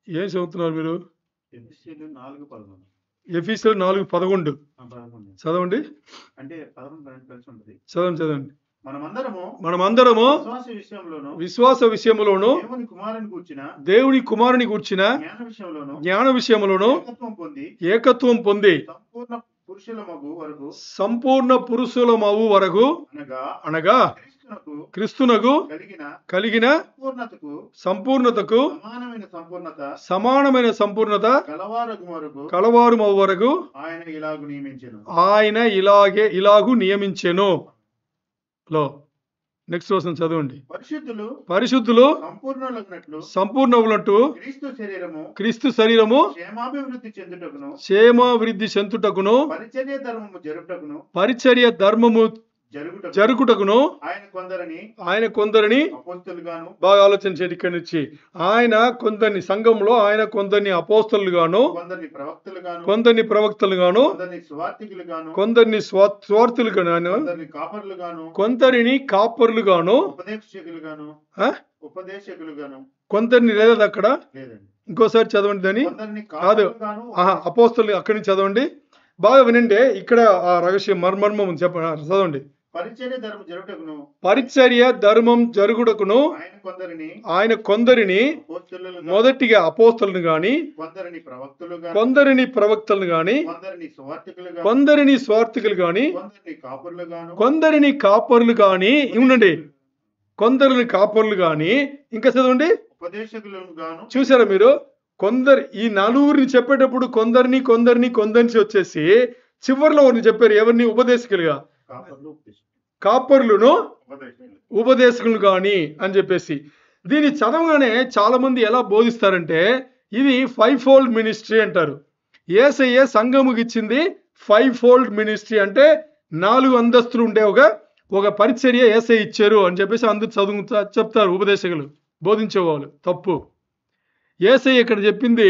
ఏం చదువుతున్నారు మీరు? ఎఫెసీయులు 4:11. ఎఫీసీయులు 4:11 చదవండి. అంటే 11 కలిసి ఉంటుంది. చదవండి. మనమందరము విశ్వాస విషయములోను దేవుని కుమారుని గూర్చిన జ్ఞాన విషయములోను ఏకత్వం పొంది సంపూర్ణ పురుషులమగు వరకు అనగా క్రీస్తునకు కలిగిన సంపూర్ణతకు సమానమైన సంపూర్ణత కలవారు వరకు ఆయన ఇలాగు నియమించెను. నెక్స్ట్ వర్షన్ చదవండి. పరిశుద్ధులు సంపూర్ణములట్టు క్రీస్తు శరీరము క్షేమాభివృద్ధి చెందుటకును పరిచర్య ధర్మము జరుగుటకును ఆయన కొందరిని బాగా ఆలోచన చేయండి. ఇక్కడి నుంచి ఆయన కొందరిని సంఘంలో, ఆయన కొందరిని అపోస్తలుగాను, కొందరిని ప్రవక్తలుగాను, కొందరిని స్వార్థులుగాను, కొందరిని కాపర్లుగాను, కొందరిని లేదా అక్కడ ఇంకోసారి చదవండి. దాన్ని కాదు, అపోస్తలు అక్కడి నుంచి చదవండి. బాగా వినండి. ఇక్కడ ఆ రహస్యం మర్మం చెప్పండి. చదవండి. పరిచర్య ధర్మం జరుగుటకును ఆయన కొందరిని మొదటిగా అపోస్తలను గాని, కొందరిని ప్రవక్తలను గాని, కొందరిని స్వార్థికులు గాని, కొందరిని కాపర్లు గాని, ఉండండి, కొందరిని కాపర్లు గాని, ఇంకా చదవండి. చూసారా మీరు? కొందరు ఈ నలుగురిని చెప్పేటప్పుడు కొందరిని వచ్చేసి చివరిలో ఒకరిని చెప్పారు. ఎవరిని? ఉపదేశకులుగా, కాపర్లును ఉపదేశకులు గాని అని చెప్పేసి. దీన్ని చదవగానే చాలా మంది ఎలా బోధిస్తారంటే ఇది 5-fold మినిస్ట్రీ అంటారు. యేసయ్య సంఘముకి ఇచ్చింది 5-fold మినిస్ట్రీ, అంటే 4 అంతస్తులు ఉండే ఒక పరిచర్య యేసయ్య ఇచ్చారు అని చెప్పేసి అందరూ చెప్తారు ఉపదేశకులు, బోధించేవాళ్ళు. తప్పు. యేసయ్య ఇక్కడ చెప్పింది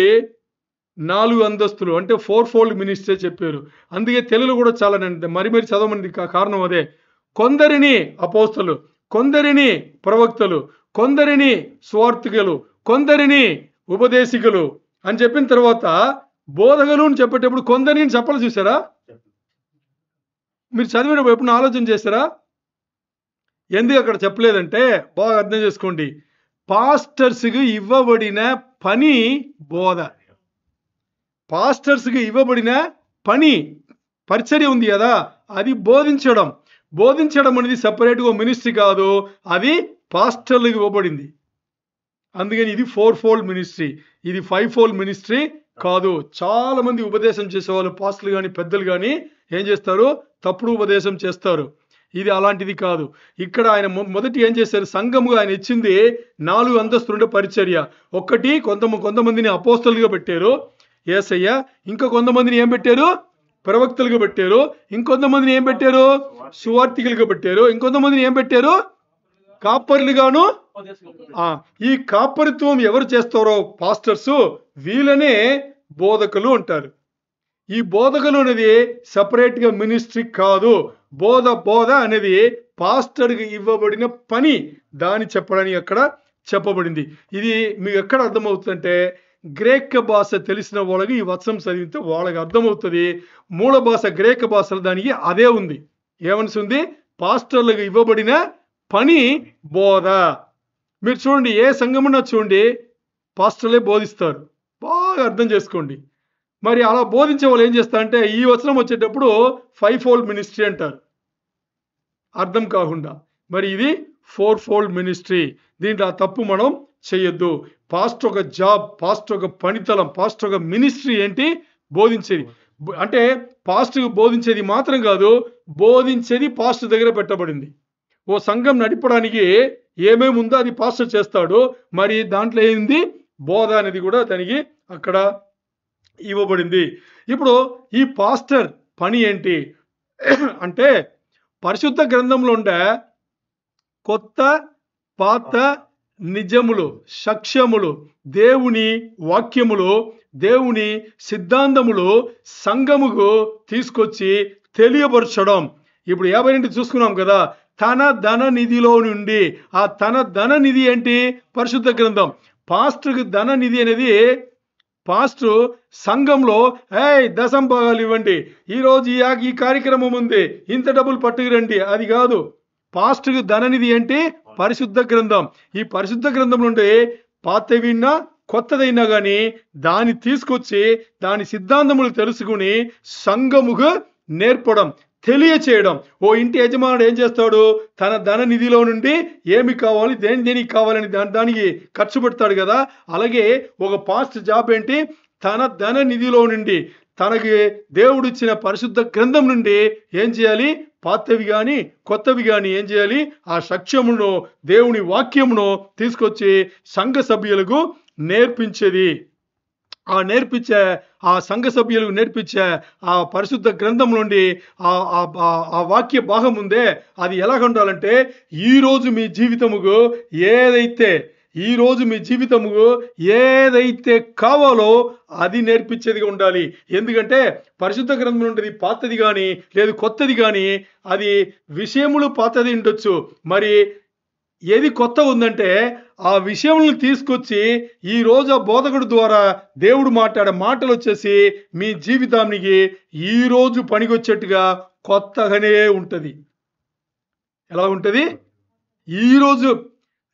4 అంతస్తులు, అంటే 4-fold మినిస్ట్రీ చెప్పారు. అందుకే తెలుగులో కూడా చాలా మరి చదవమని కారణం అదే. కొందరిని అపోస్తలు, కొందరిని ప్రవక్తలు, కొందరిని స్వార్థికులు, కొందరిని ఉపదేశికులు అని చెప్పిన తర్వాత బోధకులు అని చెప్పేటప్పుడు కొందరిని చెప్పాలి. చూసారా? మీరు చదివినప్పుడు ఎప్పుడు ఆలోచన చేస్తారా? ఎందుకు అక్కడ చెప్పలేదంటే బాగా అర్థం చేసుకోండి. పాస్టర్స్కి ఇవ్వబడిన పని బోధ. పాస్టర్స్కి ఇవ్వబడిన పని పరిచర్య ఉంది కదా, అది బోధించడం. బోధించడం అనేది సెపరేట్గా మినిస్ట్రీ కాదు, అది పాస్టర్లకు ఇవ్వబడింది. అందుకని ఇది 4-fold మినిస్ట్రీ, ఇది 5-fold మినిస్ట్రీ కాదు. చాలా మంది ఉపదేశం చేసేవాళ్ళు, పాస్టర్లు కానీ పెద్దలు కానీ ఏం చేస్తారు? తప్పుడు ఉపదేశం చేస్తారు. ఇది అలాంటిది కాదు. ఇక్కడ ఆయన మొదటి ఏం చేశారు? సంఘముగా ఆయన ఇచ్చింది 4 అంతస్తులుండే పరిచర్య. ఒకటి కొంతమందిని అపోస్తలుగా పెట్టారు యేసయ్య, ఇంకా కొంతమందిని ఏం పెట్టారు? ప్రవక్తలుగా పెట్టారు. ఇంకొంతమందిని ఏం పెట్టారు? సువార్థికులుగా పెట్టారు. ఇంకొంతమందిని ఏం పెట్టారు? కాపర్లుగాను ఈ కాపరిత్వం ఎవరు చేస్తారో పాస్టర్స్, వీళ్ళనే బోధకులు అంటారు. ఈ బోధకులు అనేది సపరేట్ గా మినిస్ట్రీ కాదు. బోధ అనేది పాస్టర్కి ఇవ్వబడిన పని, దాన్ని చెప్పడానికి అక్కడ చెప్పబడింది. ఇది మీకు ఎక్కడ అర్థమవుతుందంటే, గ్రేక భాష తెలిసిన వాళ్ళకి ఈ వచనం చదివితే వాళ్ళకి అర్థమవుతుంది. మూల భాష గ్రేక భాషలో దానికి అదే ఉంది. ఏమనిసి ఉంది? పాస్టర్లకు ఇవ్వబడిన పని బోధ. మీరు చూడండి, ఏ సంఘమున్నా చూడండి, పాస్టర్లే బోధిస్తారు. బాగా అర్థం చేసుకోండి. మరి అలా బోధించే వాళ్ళు ఏం చేస్తారంటే, ఈ వచనం వచ్చేటప్పుడు 5-fold మినిస్ట్రీ అంటారు అర్థం కాకుండా. మరి ఇది 4-fold మినిస్ట్రీ. దీంట్లో ఆ తప్పు మనం చేయొద్దు. పాస్టర్ ఒక జాబ్, పాస్టర్ ఒక పనితలం, పాస్టర్ ఒక మినిస్ట్రీ ఏంటి? బోధించేది. అంటే పాస్టర్ బోధించేది మాత్రం కాదు, బోధించేది పాస్టర్ దగ్గర పెట్టబడింది. ఓ సంఘం నడిపడానికి ఏమేమి ఉందో అది పాస్టర్ చేస్తాడు. మరి దాంట్లో ఏంది? బోధ అనేది కూడా దానికి అక్కడ ఇవ్వబడింది. ఇప్పుడు ఈ పాస్టర్ పని ఏంటి అంటే, పరిశుద్ధ గ్రంథంలో ఉండే కొత్త పాత నిజములు, సాక్ష్యములు, దేవుని వాక్యములు, దేవుని సిద్ధాంతములు సంఘముకు తీసుకొచ్చి తెలియపరచడం. ఇప్పుడు 52 చూసుకున్నాం కదా. తన ధన నిధిలో నుండి, ఆ తన ధన నిధి ఏంటి? పరిశుద్ధ గ్రంథం. పాస్టర్కి ధన నిధి అనేది, పాస్టర్ సంఘంలో దశం భాగాలు ఇవ్వండి, ఈరోజు ఈ కార్యక్రమం ఉంది, ఇంత డబ్బులు పట్టుకురండి, అది కాదు. పాస్టర్కి ధననిధి ఏంటి? పరిశుద్ధ గ్రంథం. ఈ పరిశుద్ధ గ్రంథం నుండి పాతవిన్నా కొత్తదైనా కానీ దాన్ని తీసుకొచ్చి దాని సిద్ధాంతములు తెలుసుకుని సంఘముకు నేర్పడం, తెలియచేయడం. ఓ ఇంటి యజమానుడు ఏం చేస్తాడు? తన ధన నిధిలో నుండి ఏమి కావాలి, దేనికి కావాలని దానికి ఖర్చు పెడతాడు కదా. అలాగే ఒక పాస్టర్ జాబ్ ఏంటి? తన ధన నిధిలో నుండి తనకి దేవుడు ఇచ్చిన పరిశుద్ధ గ్రంథం నుండి ఏం చేయాలి? పాతవి కానీ కొత్తవి కానీ ఏం చేయాలి? ఆ సాక్ష్యమును, దేవుని వాక్యమును తీసుకొచ్చి సంఘ సభ్యులకు నేర్పించేది. ఆ సంఘ సభ్యులకు నేర్పించే ఆ పరిశుద్ధ గ్రంథం నుండి ఆ వాక్య భాగం ఉందే, అది ఎలా ఉండాలంటే, ఈరోజు మీ జీవితముకు ఏదైతే కావాలో అది నేర్పించేదిగా ఉండాలి. ఎందుకంటే పరిశుద్ధ గ్రంథం నుండి పాతది కానీ లేదు కొత్తది కానీ, అది విషయములు పాతది ఉండొచ్చు. మరి ఏది కొత్త ఉందంటే ఆ విషయములను తీసుకొచ్చి ఈ రోజు ఆ బోధకుడు ద్వారా దేవుడు మాట్లాడే మాటలు వచ్చేసి మీ జీవితానికి ఈ రోజు పనికొచ్చేట్టుగా కొత్తగానే ఉంటది. ఎలా ఉంటది? ఈ రోజు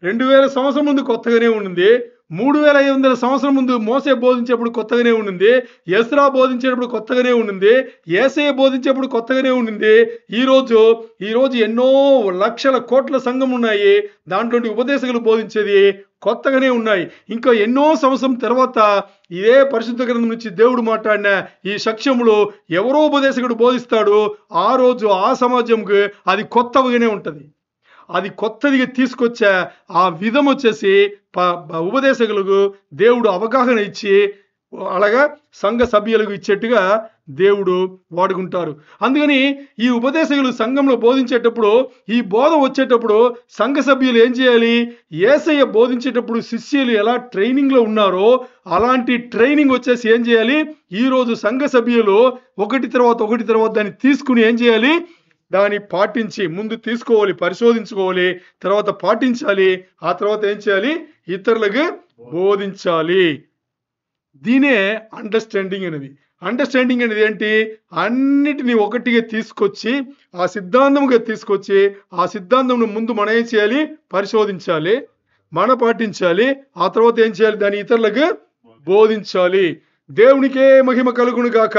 2000 సంవత్సరం ముందు కొత్తగానే ఉండింది, 3500 సంవత్సరం ముందు మోసే బోధించేప్పుడు కొత్తగానే ఉండింది, ఎస్రా బోధించేటప్పుడు కొత్తగానే ఉండింది, యేసయ్య బోధించేప్పుడు కొత్తగానే ఉండింది. ఈరోజు ఎన్నో లక్షల కోట్ల సంఘం ఉన్నాయి, దాంట్లో ఉపదేశకులు బోధించేది కొత్తగానే ఉన్నాయి. ఇంకా ఎన్నో సంవత్సరం తర్వాత ఇదే పరిశుద్ధ గ్రంథం నుంచి దేవుడు మాట్లాడిన ఈ సాక్ష్యములు ఎవరో ఉపదేశకుడు బోధిస్తాడు. ఆ రోజు ఆ సమాజంకి అది కొత్తగానే ఉంటది. అది కొత్తదిగా తీసుకొచ్చే ఆ విధం వచ్చేసి ఉపదేశకులకు దేవుడు అవగాహన ఇచ్చి అలాగా సంఘ సభ్యులకు ఇచ్చేట్టుగా దేవుడు వాడుకుంటారు. అందుకని ఈ ఉపదేశకులు సంఘంలో బోధించేటప్పుడు, ఈ బోధ వచ్చేటప్పుడు సంఘ సభ్యులు ఏం చేయాలి? యేసయ్య బోధించేటప్పుడు శిష్యులు ఎలా ట్రైనింగ్ లో ఉన్నారో అలాంటి ట్రైనింగ్ వచ్చేసి ఏం చేయాలి? ఈ రోజు సంఘ సభ్యులు ఒకటి తర్వాత దాన్ని తీసుకుని ఏం చేయాలి? దాన్ని పాటించి ముందు తీసుకోవాలి, పరిశోధించుకోవాలి, తర్వాత పాటించాలి, ఆ తర్వాత ఏం చేయాలి? ఇతరులకు బోధించాలి. దీనే అండర్స్టాండింగ్ అనేది. అండర్స్టాండింగ్ అనేది ఏంటి? అన్నిటినీ ఒకటిగా తీసుకొచ్చి ఆ సిద్ధాంతముగా తీసుకొచ్చి ఆ సిద్ధాంతం ముందు మనం ఏం చేయాలి? పరిశోధించాలి, మన పాటించాలి, ఆ తర్వాత ఏం చేయాలి? దాన్ని ఇతరులకు బోధించాలి. దేవునికే మహిమ కలుగును గాక.